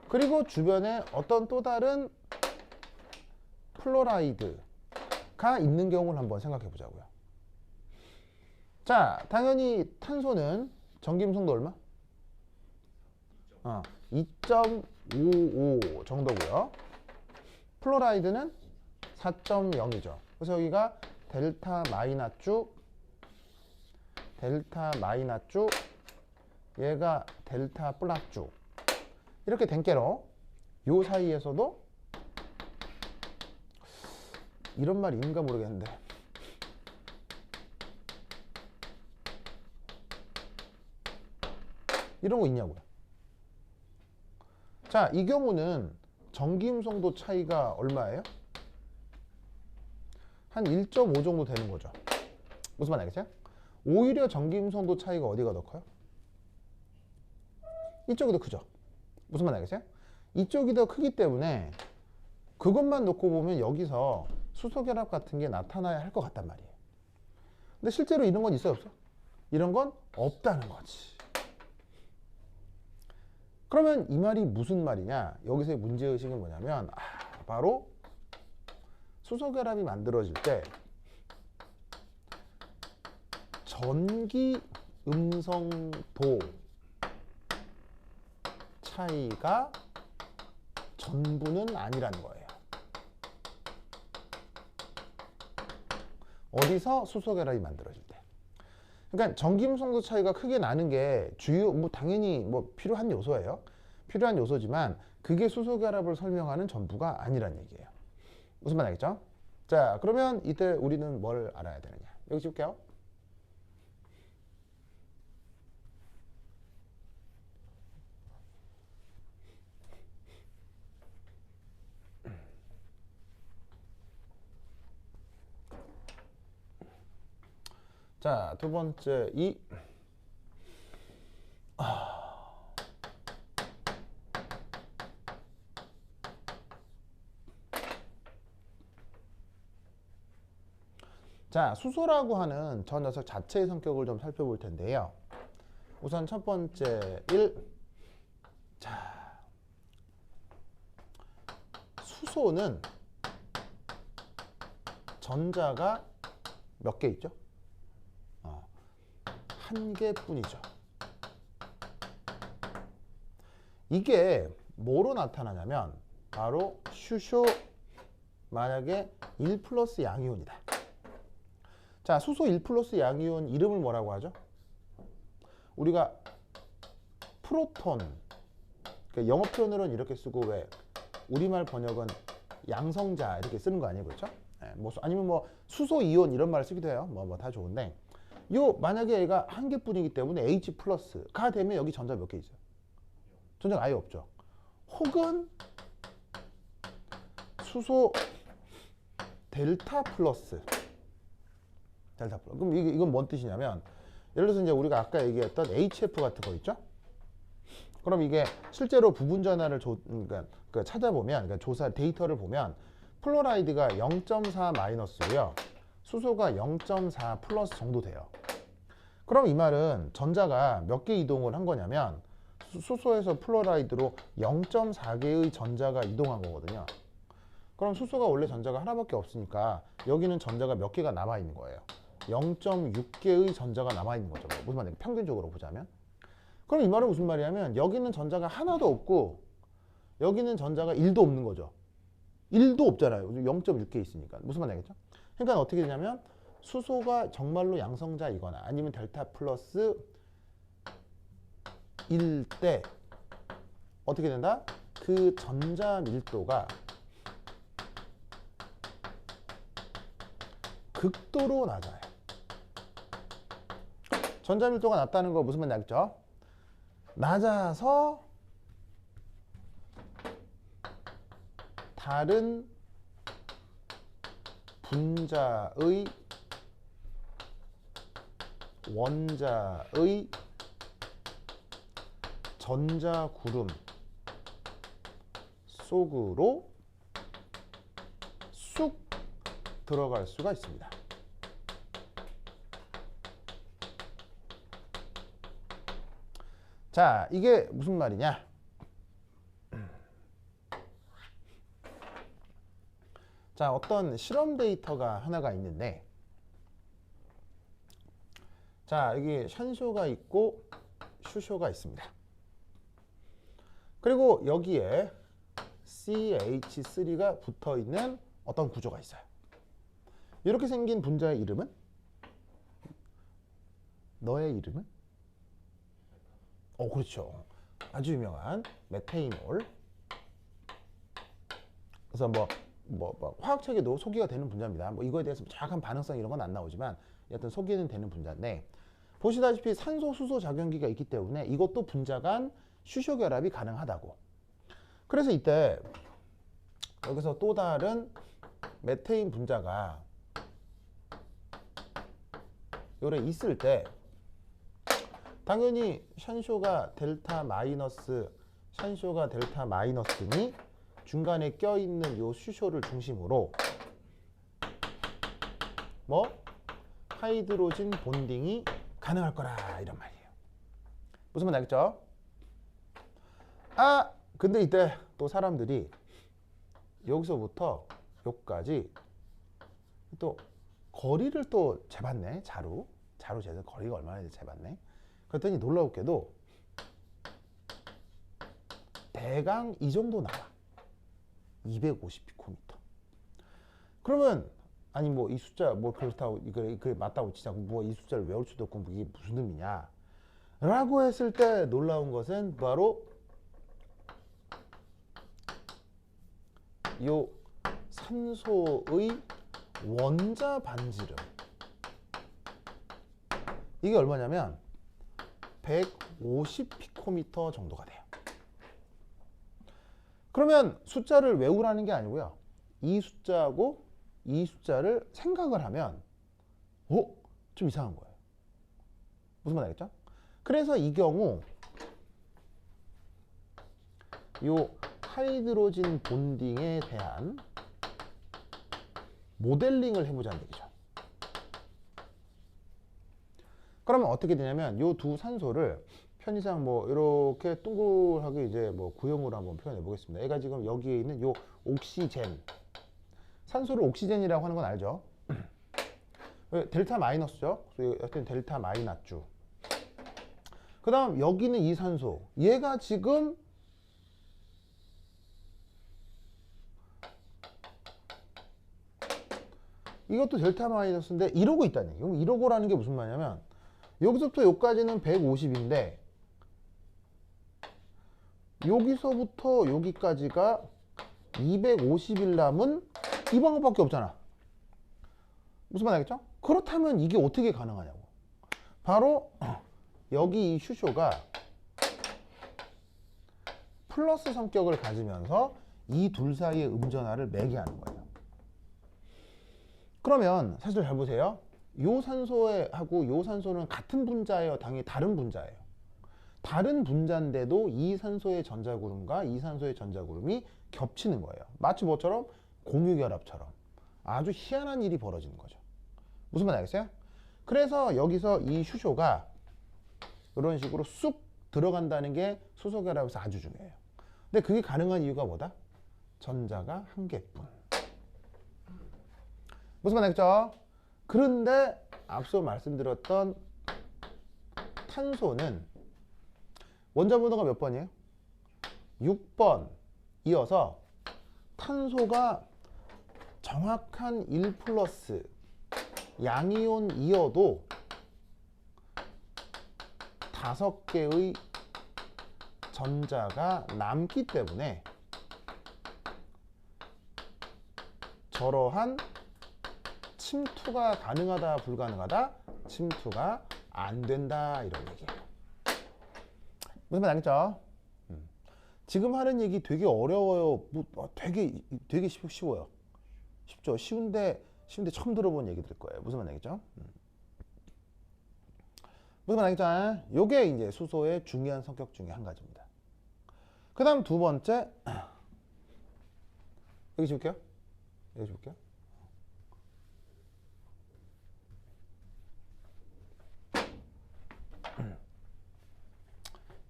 Speaker 1: 그리고 주변에 어떤 또 다른 플로라이드가 있는 경우를 한번 생각해 보자고요. 자, 당연히 탄소는 전기음성도 얼마? 2.55 정도고요. 플로라이드는 4.0이죠. 그래서 여기가 델타 마이너스 얘가 델타 플러스 이렇게 된 게로 요 사이에서도 이런 말이 있는가 모르겠는데 이런 거 있냐고요. 자, 이 경우는 전기음성도 차이가 얼마예요? 한 1.5 정도 되는 거죠. 무슨 말 알겠어요? 오히려 전기음성도 차이가 어디가 더 커요? 이쪽이 더 크죠. 무슨 말 알겠어요? 이쪽이 더 크기 때문에 그것만 놓고 보면 여기서 수소결합 같은 게 나타나야 할 것 같단 말이에요. 근데 실제로 이런 건 있어요, 없어? 이런 건 없다는 거지. 그러면 이 말이 무슨 말이냐? 여기서의 문제의식은 뭐냐면 바로 수소결합이 만들어질 때 전기 음성도 차이가 전부는 아니라는 거예요. 어디서? 수소결합이 만들어질 때. 그러니까 전기음성도 차이가 크게 나는 게 주요, 뭐 당연히 뭐 필요한 요소예요. 필요한 요소지만 그게 수소결합을 설명하는 전부가 아니란 얘기예요. 무슨 말 알겠죠? 자, 그러면 이때 우리는 뭘 알아야 되느냐? 여기 찍을게요. 자, 두 번째 자, 수소라고 하는 저 녀석 자체의 성격을 좀 살펴볼 텐데요. 우선 첫 번째 자, 수소는 전자가 몇 개 있죠? 한 개뿐이죠. 이게 뭐로 나타나냐면 바로 수소 만약에 1 플러스 양이온이다. 자, 수소 1 플러스 양이온 이름을 뭐라고 하죠? 우리가 프로톤, 그러니까 영어 표현으로는 이렇게 쓰고 왜 우리말 번역은 양성자 이렇게 쓰는 거 아니에요, 그렇죠? 뭐 아니면 뭐 수소 이온 이런 말을 쓰기도 해요. 뭐 다 좋은데 만약에 얘가 한 개뿐이기 때문에 H 플러스가 되면 여기 전자 몇 개 있어요? 전자가 아예 없죠. 혹은 수소 델타 플러스. 그럼 이건 뭔 뜻이냐면 예를 들어서 이제 우리가 아까 얘기했던 HF 같은 거 있죠? 그럼 이게 실제로 부분 전하를 그러니까 찾아보면, 그러니까 조사 데이터를 보면 플로라이드가 0.4 마이너스고요. 수소가 0.4 플러스 정도 돼요. 그럼 이 말은 전자가 몇 개 이동을 한 거냐면 수소에서 플로라이드로 0.4개의 전자가 이동한 거거든요. 그럼 수소가 원래 전자가 하나밖에 없으니까 여기는 전자가 몇 개가 남아 있는 거예요. 0.6개의 전자가 남아 있는 거죠. 무슨 말이냐? 평균적으로 보자면. 그럼 이 말은 무슨 말이냐면 여기는 전자가 하나도 없고 여기는 전자가 1도 없는 거죠. 1도 없잖아요. 0.6개 있으니까. 무슨 말이 알겠죠? 그러니까 어떻게 되냐면 수소가 정말로 양성자이거나 아니면 델타 플러스 1 때 어떻게 된다? 그 전자 밀도가 극도로 낮아요. 전자 밀도가 낮다는 거 무슨 말인지 알겠죠? 낮아서 다른 분자의 원자의 전자구름 속으로 쑥 들어갈 수가 있습니다. 자, 이게 무슨 말이냐? 자, 어떤 실험 데이터가 하나가 있는데, 자, 여기 샨쇼가 있고 슈쇼가 있습니다. 그리고 여기에 CH3가 붙어 있는 어떤 구조가 있어요. 이렇게 생긴 분자의 이름은? 너의 이름은? 그렇죠. 아주 유명한 메테이놀. 그래서 뭐 화학책에도 소개가 되는 분자입니다. 뭐 이거에 대해서 정확한 반응성 이런 건 안 나오지만 여튼 소개는 되는 분자인데 보시다시피 산소 수소 작용기가 있기 때문에 이것도 분자 간 수소 결합이 가능하다고. 그래서 이때 여기서 또 다른 메테인 분자가 요래 있을 때 당연히 샨쇼가 델타 마이너스니 중간에 껴있는 요 수소를 중심으로 뭐 하이드로진 본딩이 가능할 거라 이런 말이에요. 무슨 말 알겠죠? 근데 이때 또 사람들이 여기서부터 여기까지 또 거리를 또 재봤네. 자로 재서 거리가 얼마나 재봤네. 그랬더니 놀라웠게도 대강 이 정도 나와. 250피코미터. 그러면 아니 뭐 이 숫자 뭐 그렇다고 이거 맞다고 치자고 뭐 이 숫자를 외울 수도 없고 이게 무슨 의미냐 라고 했을 때 놀라운 것은 바로 요 산소의 원자 반지름, 이게 얼마냐면 150피코미터 정도가 돼요. 그러면 숫자를 외우라는 게 아니고요, 이 숫자하고 이 숫자를 생각을 하면 좀 이상한 거예요. 무슨 말 알겠죠? 그래서 이 경우 요 하이드로진 본딩에 대한 모델링을 해보자는 얘기죠. 그러면 어떻게 되냐면 요 두 산소를 편의상 뭐 이렇게 둥글하게 이제 뭐 구형으로 한번 표현해 보겠습니다. 얘가 지금 여기에 있는 요 옥시젠, 산소를 옥시젠이라고 하는 건 알죠? 델타 마이너스죠. 여튼 델타 마이너스. 그 다음 여기는 이 산소, 얘가 지금 이것도 델타 마이너스인데 이러고 있다는 얘기예요. 그럼 이러고라는 게 무슨 말이냐면 여기서부터 여기까지는 150인데 여기서부터 여기까지가 250이라면 이 방법밖에 없잖아. 무슨 말 알겠죠? 그렇다면 이게 어떻게 가능하냐고. 바로 여기 이 슈쇼가 플러스 성격을 가지면서 이 둘 사이의 음전하를 매개하는 거예요. 그러면 사실 잘 보세요. 요 산소하고 요 산소는 같은 분자예요, 당연히 다른 분자예요. 다른 분자인데도 이 산소의 전자구름과 이 산소의 전자구름이 겹치는 거예요. 마치 뭐처럼? 공유결합처럼. 아주 희한한 일이 벌어지는 거죠. 무슨 말 알겠어요? 그래서 여기서 이 슈쇼가 이런 식으로 쑥 들어간다는 게 수소결합에서 아주 중요해요. 근데 그게 가능한 이유가 뭐다? 전자가 한 개뿐. 무슨 말 알겠죠? 그런데 앞서 말씀드렸던 탄소는 원자 번호가 몇 번이에요? 6번 이어서 탄소가 정확한 1 플러스 양이온이어도 5개의 전자가 남기 때문에 저러한 침투가 가능하다, 불가능하다? 침투가 안 된다, 이런 얘기예요. 무슨 말 알겠죠? 지금 하는 얘기 되게 어려워요. 되게 쉬워요. 쉽죠? 쉬운데 처음 들어본 얘기들 거예요. 무슨 말 알겠죠? 무슨 말 알겠죠? 요게 이제 수소의 중요한 성격 중에 한 가지입니다. 그 다음 두 번째, 여기 줄게요.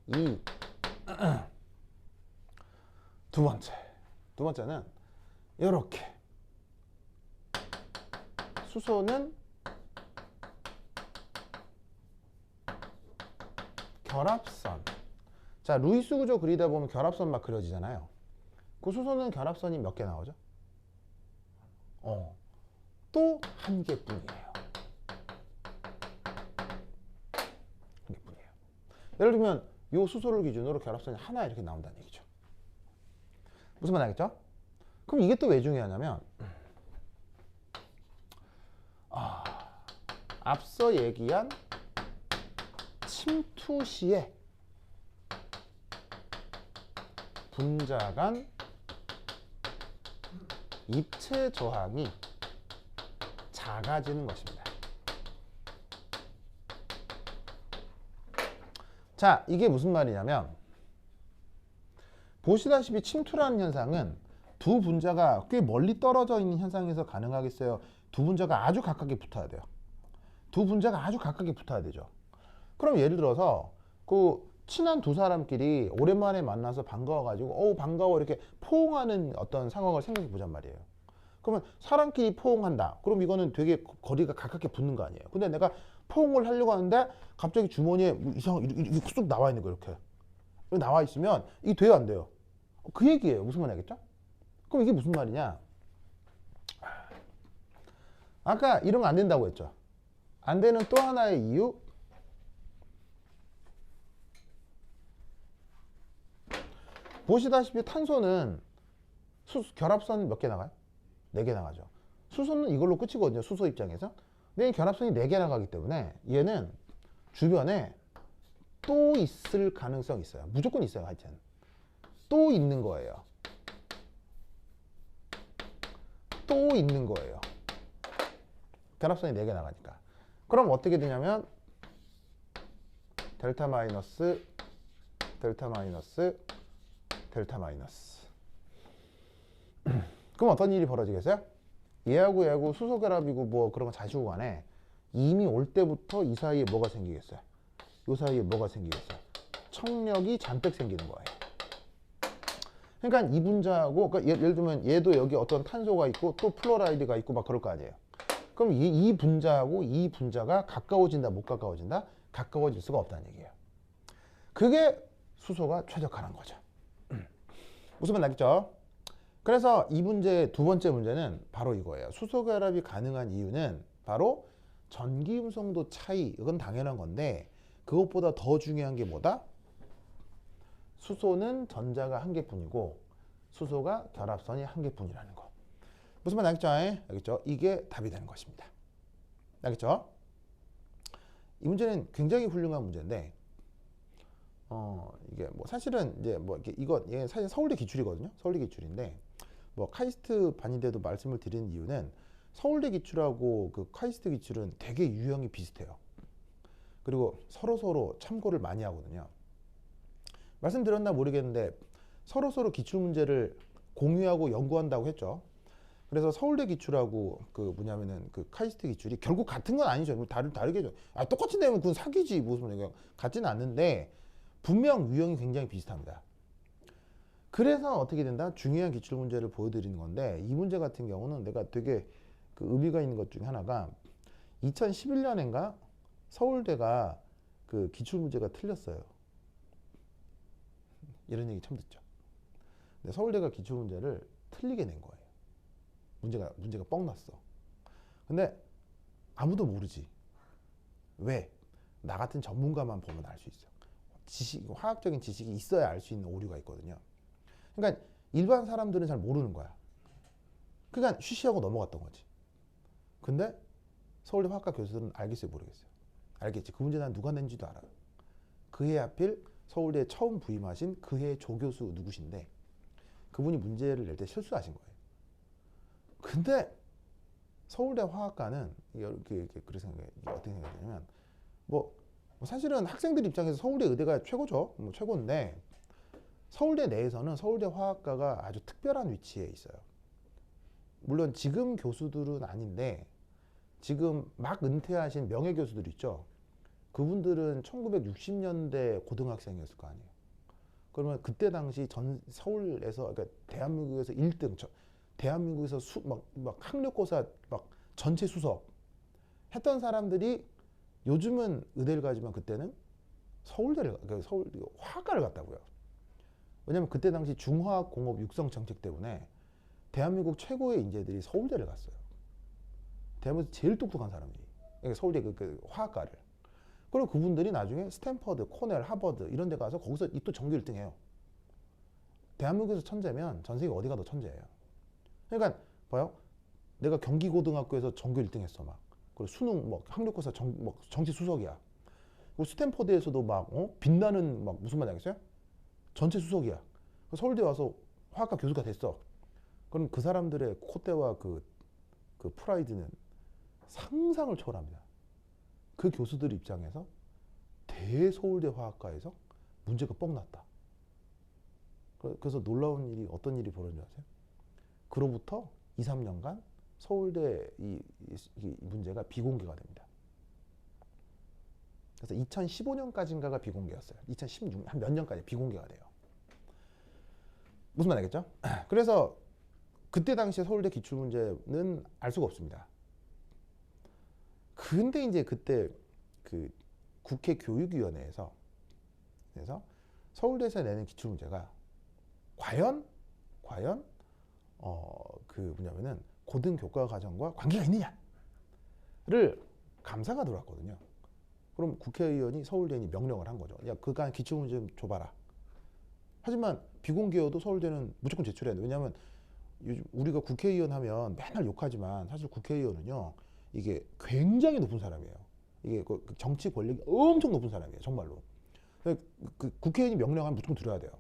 Speaker 1: 이 두 번째는 이렇게 수소는 결합선. 자, 루이스 구조 그리다 보면 결합선 막 그려지잖아요. 그 수소는 결합선이 몇 개 나오죠? 또 한 개뿐이에요. 예를 들면 이 수소를 기준으로 결합선이 하나 이렇게 나온다는 얘기죠. 무슨 말 알겠죠? 그럼 이게 또 왜 중요하냐면 앞서 얘기한 침투 시에 분자 간 입체 저항이 작아지는 것입니다. 자, 이게 무슨 말이냐면 보시다시피 침투라는 현상은 두 분자가 꽤 멀리 떨어져 있는 현상에서 가능하겠어요? 두 분자가 아주 가깝게 붙어야 돼요. 두 분자가 아주 가깝게 붙어야 되죠. 그럼 예를 들어서 그 친한 두 사람끼리 오랜만에 만나서 반가워가지고 반가워 이렇게 포옹하는 어떤 상황을 생각해 보잔 말이에요. 그러면 사람끼리 포옹한다. 그럼 이거는 되게 거리가 가깝게 붙는 거 아니에요. 근데 내가 포옹을 하려고 하는데 갑자기 주머니에 이렇게 쑥 나와 있는 거 이렇게 나와 있으면 이게 돼요 안 돼요? 그 얘기예요. 무슨 말이 알겠죠? 그럼 이게 무슨 말이냐? 아까 이런 거 안 된다고 했죠. 안 되는 또 하나의 이유, 보시다시피 탄소는 결합선 몇 개 나가요? 4개 나가죠. 수소는 이걸로 끝이거든요. 수소 입장에서. 근데 이 결합선이 4개 나가기 때문에 얘는 주변에 또 있을 가능성이 있어요. 무조건 있어요. 하여튼 또 있는 거예요. 또 있는 거예요. 결합선이 4개 나가니까. 그럼 어떻게 되냐면 델타 마이너스 델타 마이너스 델타 마이너스. 그럼 어떤 일이 벌어지겠어요? 얘하고 얘하고 수소 결합이고 뭐 그런 거 자시고 간에 이미 올 때부터 이 사이에 뭐가 생기겠어요? 이 사이에 뭐가 생기겠어요? 청력이 잔뜩 생기는 거예요. 그러니까 이 분자하고, 그러니까 예를 들면 얘도 여기 어떤 탄소가 있고 또 플로라이드가 있고 막 그럴 거 아니에요. 그럼 이 분자하고 이 분자가 가까워진다, 못 가까워진다? 가까워질 수가 없다는 얘기예요. 그게 수소가 최적화란 거죠. 무슨 말 나겠죠? 그래서 이 문제, 두 번째 문제는 바로 이거예요. 수소 결합이 가능한 이유는 바로 전기 음성도 차이, 이건 당연한 건데 그것보다 더 중요한 게 뭐다? 수소는 전자가 한 개뿐이고 수소가 결합선이 한 개뿐이라는 거. 무슨 말 나겠죠? 알겠죠? 이게 답이 되는 것입니다. 알겠죠? 이 문제는 굉장히 훌륭한 문제인데 이게 뭐 사실은 이제 뭐 이게 사실 서울대 기출이거든요. 서울대 기출인데 뭐 카이스트 반인데도 말씀을 드리는 이유는 서울대 기출하고 그 카이스트 기출은 되게 유형이 비슷해요. 그리고 서로 참고를 많이 하거든요. 말씀드렸나 모르겠는데 서로 기출 문제를 공유하고 연구한다고 했죠. 그래서 서울대 기출하고 그 뭐냐면은 그 카이스트 기출이 결국 같은 건 아니죠. 다르게죠. 똑같이 내면 그건 사기지. 무슨 그냥 같지는 않는데 분명 유형이 굉장히 비슷합니다. 그래서 어떻게 된다? 중요한 기출 문제를 보여드리는 건데 이 문제 같은 경우는 내가 되게 그 의미가 있는 것 중에 하나가 2011년인가 서울대가 그 기출 문제가 틀렸어요. 이런 얘기 처음 듣죠. 근데 서울대가 기출 문제를 틀리게 낸 거예요. 문제가 뻥 났어. 근데 아무도 모르지. 왜? 나 같은 전문가만 보면 알 수 있어. 화학적인 지식이 있어야 알 수 있는 오류가 있거든요. 그러니까 일반 사람들은 잘 모르는 거야. 그러니까 쉬쉬하고 넘어갔던 거지. 근데 서울대 화학과 교수들은 알겠어요, 모르겠어요? 알겠지. 그 문제 난 누가 낸지도 알아요. 그해 하필 서울대에 처음 부임하신 그해 조교수 누구신데 그분이 문제를 낼 때 실수하신 거예요. 근데 서울대 화학과는 이렇게 그래서 어떻게 생각하냐면 뭐 사실은 학생들 입장에서 서울대 의대가 최고죠. 뭐 최고인데 서울대 내에서는 서울대 화학과가 아주 특별한 위치에 있어요. 물론 지금 교수들은 아닌데 지금 막 은퇴하신 명예 교수들 있죠. 그분들은 1960년대 고등학생이었을 거 아니에요. 그러면 그때 당시 서울에서 그러니까 대한민국에서 1등, 대한민국에서 막 학력고사 막 전체 수석 했던 사람들이 요즘은 의대를 가지만 그때는 그러니까 서울 화학과를 갔다고요. 왜냐면 그때 당시 중화학공업 육성 정책 때문에 대한민국 최고의 인재들이 서울대를 갔어요. 대한민국에서 제일 똑똑한 사람들이 그러니까 서울대 그 화학과를. 그리고 그분들이 나중에 스탠퍼드, 코넬, 하버드 이런 데 가서 거기서 또 전교 1등 해요. 대한민국에서 천재면 전 세계 어디 가도 천재예요. 그러니까 봐요. 내가 경기고등학교에서 전교 1등 했어 막. 그리고 수능 뭐 학력고사 정시 수석이야. 그리고 스탠퍼드에서도 막 빛나는 막 무슨 말 알겠어요? 전체 수석이야. 서울대 와서 화학과 교수가 됐어. 그럼 그 사람들의 콧대와 그 프라이드는 상상을 초월합니다. 그 교수들 입장에서 대서울대 화학과에서 문제가 뻥 났다. 그래서 놀라운 일이 어떤 일이 벌어진 줄 아세요? 그로부터 2, 3년간 서울대 이 문제가 비공개가 됩니다. 그래서 2015년까지인가가 비공개였어요. 2016년 한 몇 년까지 비공개가 돼요. 무슨 말 알겠죠? 그래서 그때 당시에 서울대 기출문제는 알 수가 없습니다. 근데 이제 그때 그 국회 교육위원회에서 그래서 서울대에서 내는 기출문제가 과연 그 뭐냐면은 고등교과 과정과 관계가 있느냐를 감사가 들어왔거든요. 그럼 국회의원이 서울대니 명령을 한 거죠. 야, 그간 기출문제 좀 줘봐라. 하지만 비공개여도 서울대는 무조건 제출해야 돼. 왜냐하면 요즘 우리가 국회의원 하면 맨날 욕하지만 사실 국회의원은요 이게 굉장히 높은 사람이에요. 이게 그 정치 권력이 엄청 높은 사람이에요. 정말로. 그 국회의원이 명령하면 무조건 들어야 돼요.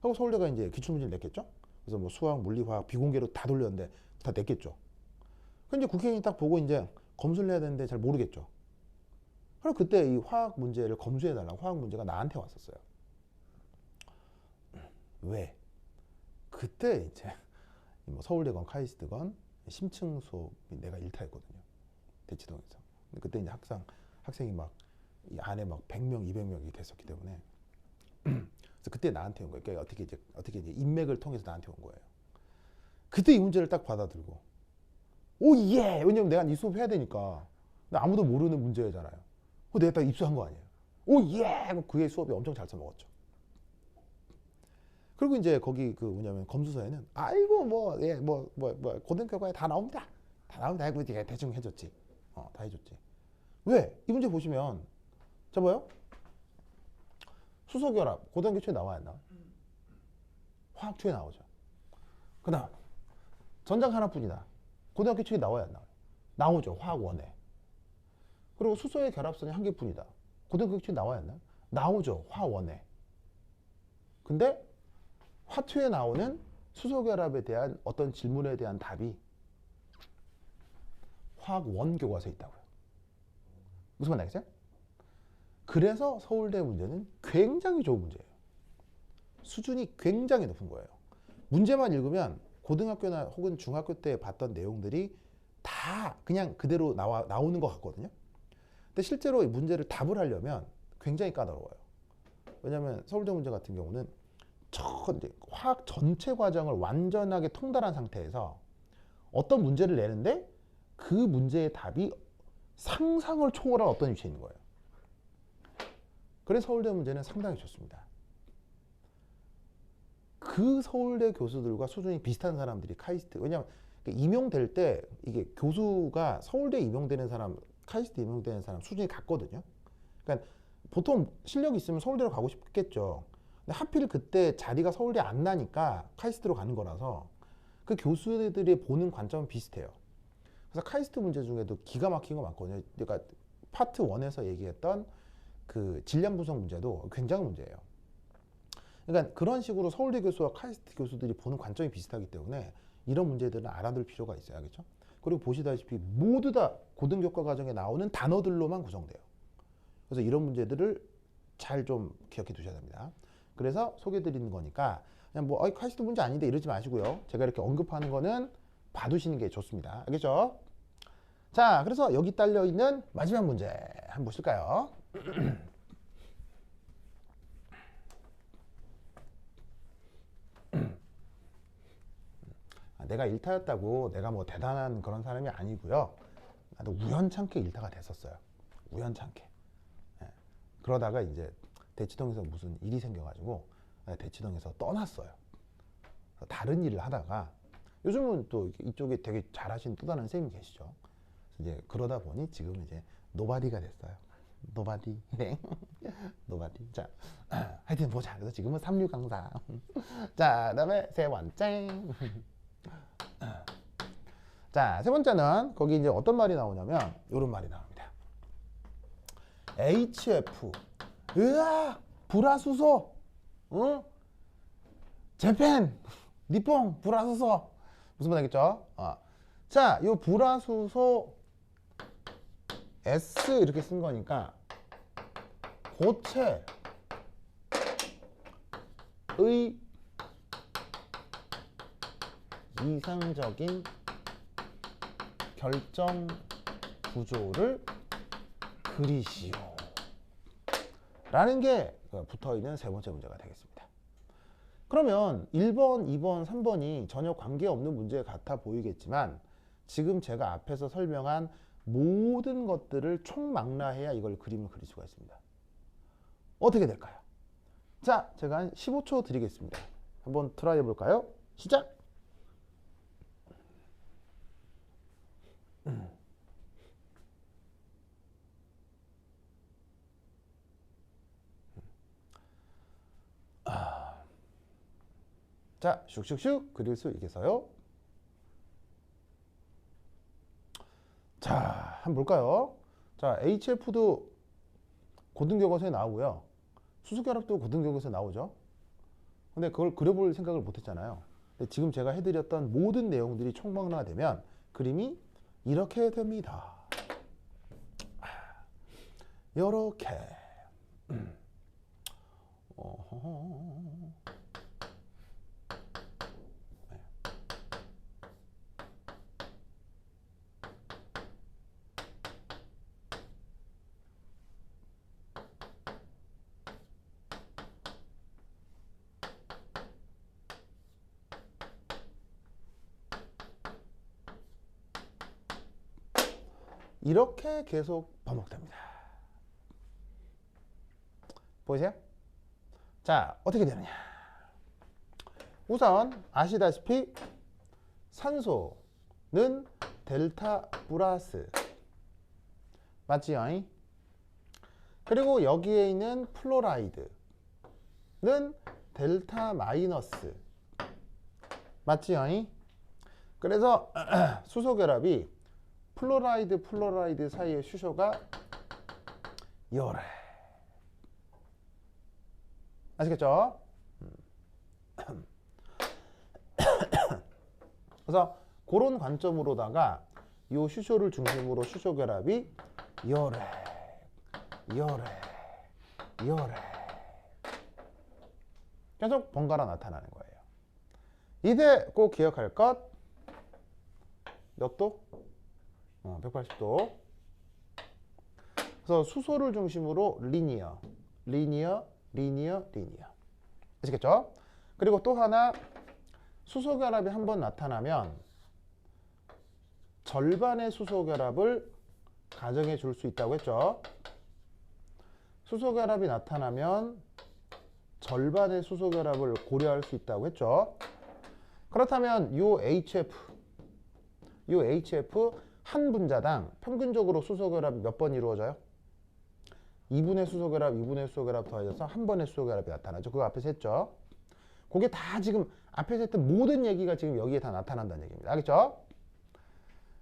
Speaker 1: 하고 서울대가 이제 기출문제를 냈겠죠. 그래서 뭐 수학, 물리, 화학 비공개로 다 돌렸는데 다 냈겠죠. 근데 국회의원이 딱 보고 이제 검수를 해야 되는데 잘 모르겠죠. 그럼 그때 이 화학 문제를 검수해달라고 화학 문제가 나한테 왔었어요. 왜? 그때 이제 뭐 서울대건 카이스트건 심층 수업이 내가 일타했거든요. 대치동에서. 근데 그때 이제 학생이 막 이 안에 막 100명, 200명이 됐었기 때문에 그래서 그때 나한테 온 거예요. 그러니까 어떻게 이제 인맥을 통해서 나한테 온 거예요. 그때 이 문제를 딱 받아들고 오 예! 왜냐면 내가 이 수업 해야 되니까. 아무도 모르는 문제잖아요. 그거 내가 딱 입수한 거 아니에요. 오 예! 그게 수업이 엄청 잘 써먹었죠. 그리고 이제 거기 그 뭐냐면 검수서에는 아이고 뭐 고등교과에 다 나옵니다. 다 나옵니다. 하고 대충 해줬지. 다 해줬지. 왜? 이 문제 보시면 자 봐요. 수소결합 고등교과에 나와야 나와. 화학초에 나오죠. 그다음 전장 하나뿐이다. 고등학교 측에 나와야 안 나와요? 나오죠. 화학원에. 그리고 수소의 결합선이 한 개뿐이다. 고등학교 측에 나와야 안 나와요? 나오죠. 화원에. 근데 화투에 나오는 수소결합에 대한 어떤 질문에 대한 답이 화학원 교과서에 있다고요. 무슨 말 알겠어요? 그래서 서울대 문제는 굉장히 좋은 문제예요. 수준이 굉장히 높은 거예요. 문제만 읽으면 고등학교나 혹은 중학교 때 봤던 내용들이 다 그냥 그대로 나오는 것 같거든요. 근데 실제로 이 문제를 답을 하려면 굉장히 까다로워요. 왜냐하면 서울대 문제 같은 경우는 화학 전체 과정을 완전하게 통달한 상태에서 어떤 문제를 내는데 그 문제의 답이 상상을 초월한 어떤 위치에 있는 거예요. 그래서 서울대 문제는 상당히 좋습니다. 그 서울대 교수들과 수준이 비슷한 사람들이 카이스트. 왜냐하면 임용될 때 이게 교수가 서울대 임용되는 사람, 카이스트 임용되는 사람 수준이 같거든요. 그러니까 보통 실력이 있으면 서울대로 가고 싶겠죠. 근데 하필 그때 자리가 서울대 안 나니까 카이스트로 가는 거라서 그 교수들이 보는 관점은 비슷해요. 그래서 카이스트 문제 중에도 기가 막힌 거 많거든요. 그러니까 파트 1에서 얘기했던 그 질량 분석 문제도 굉장한 문제예요. 그러니까 그런 식으로 서울대 교수와 카이스트 교수들이 보는 관점이 비슷하기 때문에 이런 문제들은 알아둘 필요가 있어요. 알겠죠? 그리고 보시다시피 모두 다 고등교과 과정에 나오는 단어들로만 구성돼요. 그래서 이런 문제들을 잘 좀 기억해 두셔야 됩니다. 그래서 소개해드리는 거니까 그냥 뭐 카이스트 문제 아닌데 이러지 마시고요. 제가 이렇게 언급하는 거는 봐두시는 게 좋습니다. 알겠죠? 자, 그래서 여기 딸려있는 마지막 문제 한번 보실까요? 내가 일타였다고 내가 뭐 대단한 그런 사람이 아니고요. 나도 우연찮게 일타가 됐었어요. 우연찮게. 예. 그러다가 이제 대치동에서 무슨 일이 생겨가지고 대치동에서 떠났어요. 다른 일을 하다가 요즘은 또 이쪽에 되게 잘하신 또 다른 선생님이 계시죠. 이제 그러다 보니 지금 이제 노바디가 됐어요. 노바디. 네. 노바디. 자, 하여튼 보자. 그래서 지금은 3류 강사. 자, 그다음에 세 번째. 자, 세 번째는 거기 이제 어떤 말이 나오냐면 이런 말이 나옵니다. HF. 으아, 불화수소. 응? 재팬, 니뽕, 불화수소. 무슨 말 알겠죠? 자, 요 불화수소 S 이렇게 쓴 거니까 고체의 이상적인 결정 구조를 그리시오. 라는 게 붙어 있는 세 번째 문제가 되겠습니다. 그러면 1번, 2번, 3번이 전혀 관계없는 문제 같아 보이겠지만 지금 제가 앞에서 설명한 모든 것들을 총망라해야 이걸 그림을 그릴 수가 있습니다. 어떻게 될까요? 자, 제가 한 15초 드리겠습니다. 한번 트라이 해볼까요? 시작! 자, 슉슉슉 그릴 수 있겠어요? 자, 한번 볼까요? 자, HF도 고등교과서에 나오고요. 수소결합도 고등교과서에 나오죠. 근데 그걸 그려볼 생각을 못 했잖아요. 근데 지금 제가 해드렸던 모든 내용들이 총망라가 되면 그림이 이렇게 됩니다. 요렇게. 이렇게 계속 반복됩니다. 보이세요? 자, 어떻게 되느냐? 우선 아시다시피 산소는 델타 플러스 맞지요? 그리고 여기에 있는 플로라이드는 델타 마이너스 맞지요? 그래서 수소결합이 플로라이드 사이의 수소가 요래. 아시겠죠? 그래서 그런 관점으로다가 요 수소를 중심으로 수소결합이 요래 계속 번갈아 나타나는 거예요. 이때 꼭 기억할 것 몇 도? 180도. 그래서 수소를 중심으로 리니어. 아시겠죠? 그리고 또 하나 수소결합이 한번 나타나면 절반의 수소결합을 가정해 줄 수 있다고 했죠. 수소결합이 나타나면 절반의 수소결합을 고려할 수 있다고 했죠. 그렇다면 요 HF 한 분자당 평균적으로 수소결합이 몇 번 이루어져요? 2분의 수소결합 더해져서 한 번의 수소결합이 나타나죠. 그거 앞에서 했죠. 그게 다 지금 앞에서 했던 모든 얘기가 지금 여기에 다 나타난다는 얘기입니다. 알겠죠?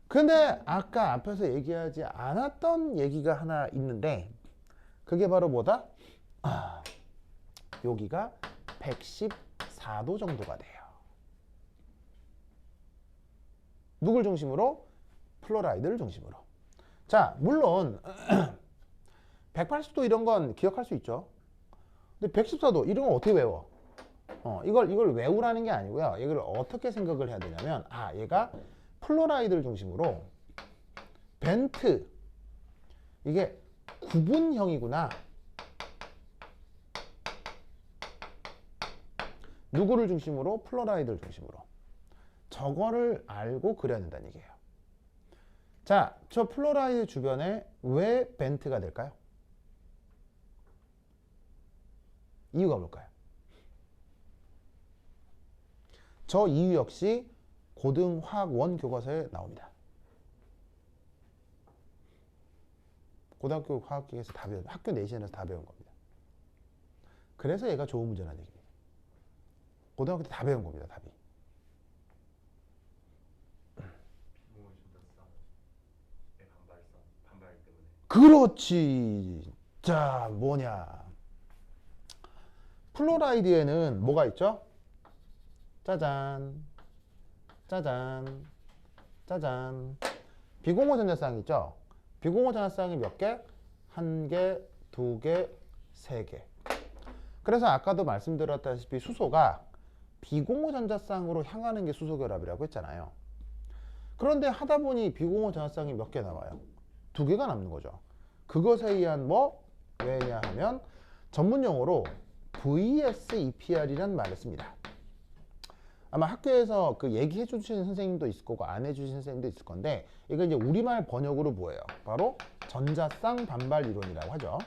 Speaker 1: 근데 아까 앞에서 얘기하지 않았던 얘기가 하나 있는데 그게 바로 뭐다? 여기가 114도 정도가 돼요. 누굴 중심으로? 플로라이드를 중심으로. 자, 물론 180도 이런 건 기억할 수 있죠. 근데 114도 이런 건 어떻게 외워? 이걸 외우라는 게 아니고요. 이걸 어떻게 생각을 해야 되냐면 얘가 플로라이드를 중심으로 벤트 이게 구분형이구나. 누구를 중심으로? 플로라이드를 중심으로. 저거를 알고 그려야 된다는 얘기예요. 자, 저 플로라이드 주변에 왜 벤트가 될까요? 이유가 뭘까요? 저 이유 역시 고등화학원 교과서에 나옵니다. 고등학교 화학기에서 다 배운, 학교 내신에서 다 배운 겁니다. 그래서 얘가 좋은 문제라는 얘기입니다. 고등학교 때 다 배운 겁니다, 답이. 그렇지. 자, 뭐냐? 플로라이드에는 뭐가 있죠? 짜잔, 짜잔, 짜잔. 비공호 전자쌍이 있죠? 비공호 전자쌍이 몇 개? 한 개, 두 개, 세 개. 그래서 아까도 말씀드렸다시피 수소가 비공호 전자쌍으로 향하는 게 수소 결합이라고 했잖아요. 그런데 하다 보니 비공호 전자쌍이 몇 개 나와요? 두 개가 남는 거죠. 그것에 의한 뭐? 왜냐 하면 전문용어로 VSEPR이라는 말을 씁니다. 아마 학교에서 그 얘기해 주시는 선생님도 있을 거고 안 해주시는 선생님도 있을 건데 이거 이제 우리말 번역으로 뭐예요? 바로 전자쌍 반발 이론이라고 하죠.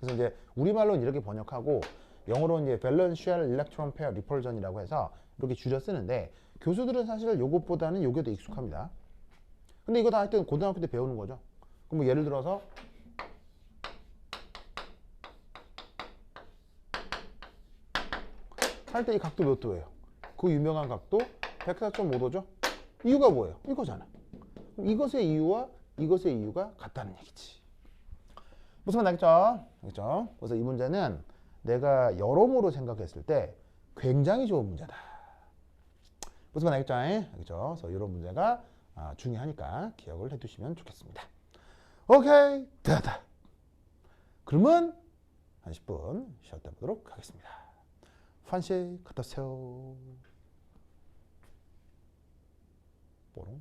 Speaker 1: 그래서 이제 우리말로는 이렇게 번역하고 영어로는 이제 Valential Electron Pair Repulsion이라고 해서 이렇게 줄여 쓰는데 교수들은 사실 요것보다는 요게 더 익숙합니다. 근데 이거 다 하여튼 고등학교 때 배우는 거죠. 그럼 뭐 예를 들어서 할 때 이 각도 몇 도예요? 그 유명한 각도 104.5도죠? 이유가 뭐예요? 이거잖아. 그럼 이것의 이유와 이것의 이유가 같다는 얘기지. 무슨 말 알겠죠? 알겠죠? 그래서 이 문제는 내가 여러모로 생각했을 때 굉장히 좋은 문제다. 무슨 말 알겠죠? 알겠죠? 그래서 이런 문제가 중요하니까 기억을 해두시면 좋겠습니다. 오케이, 됐다. 그러면 한 10분 쉬었다 보도록 하겠습니다. 환시 갔다 오세요. 뽀롱.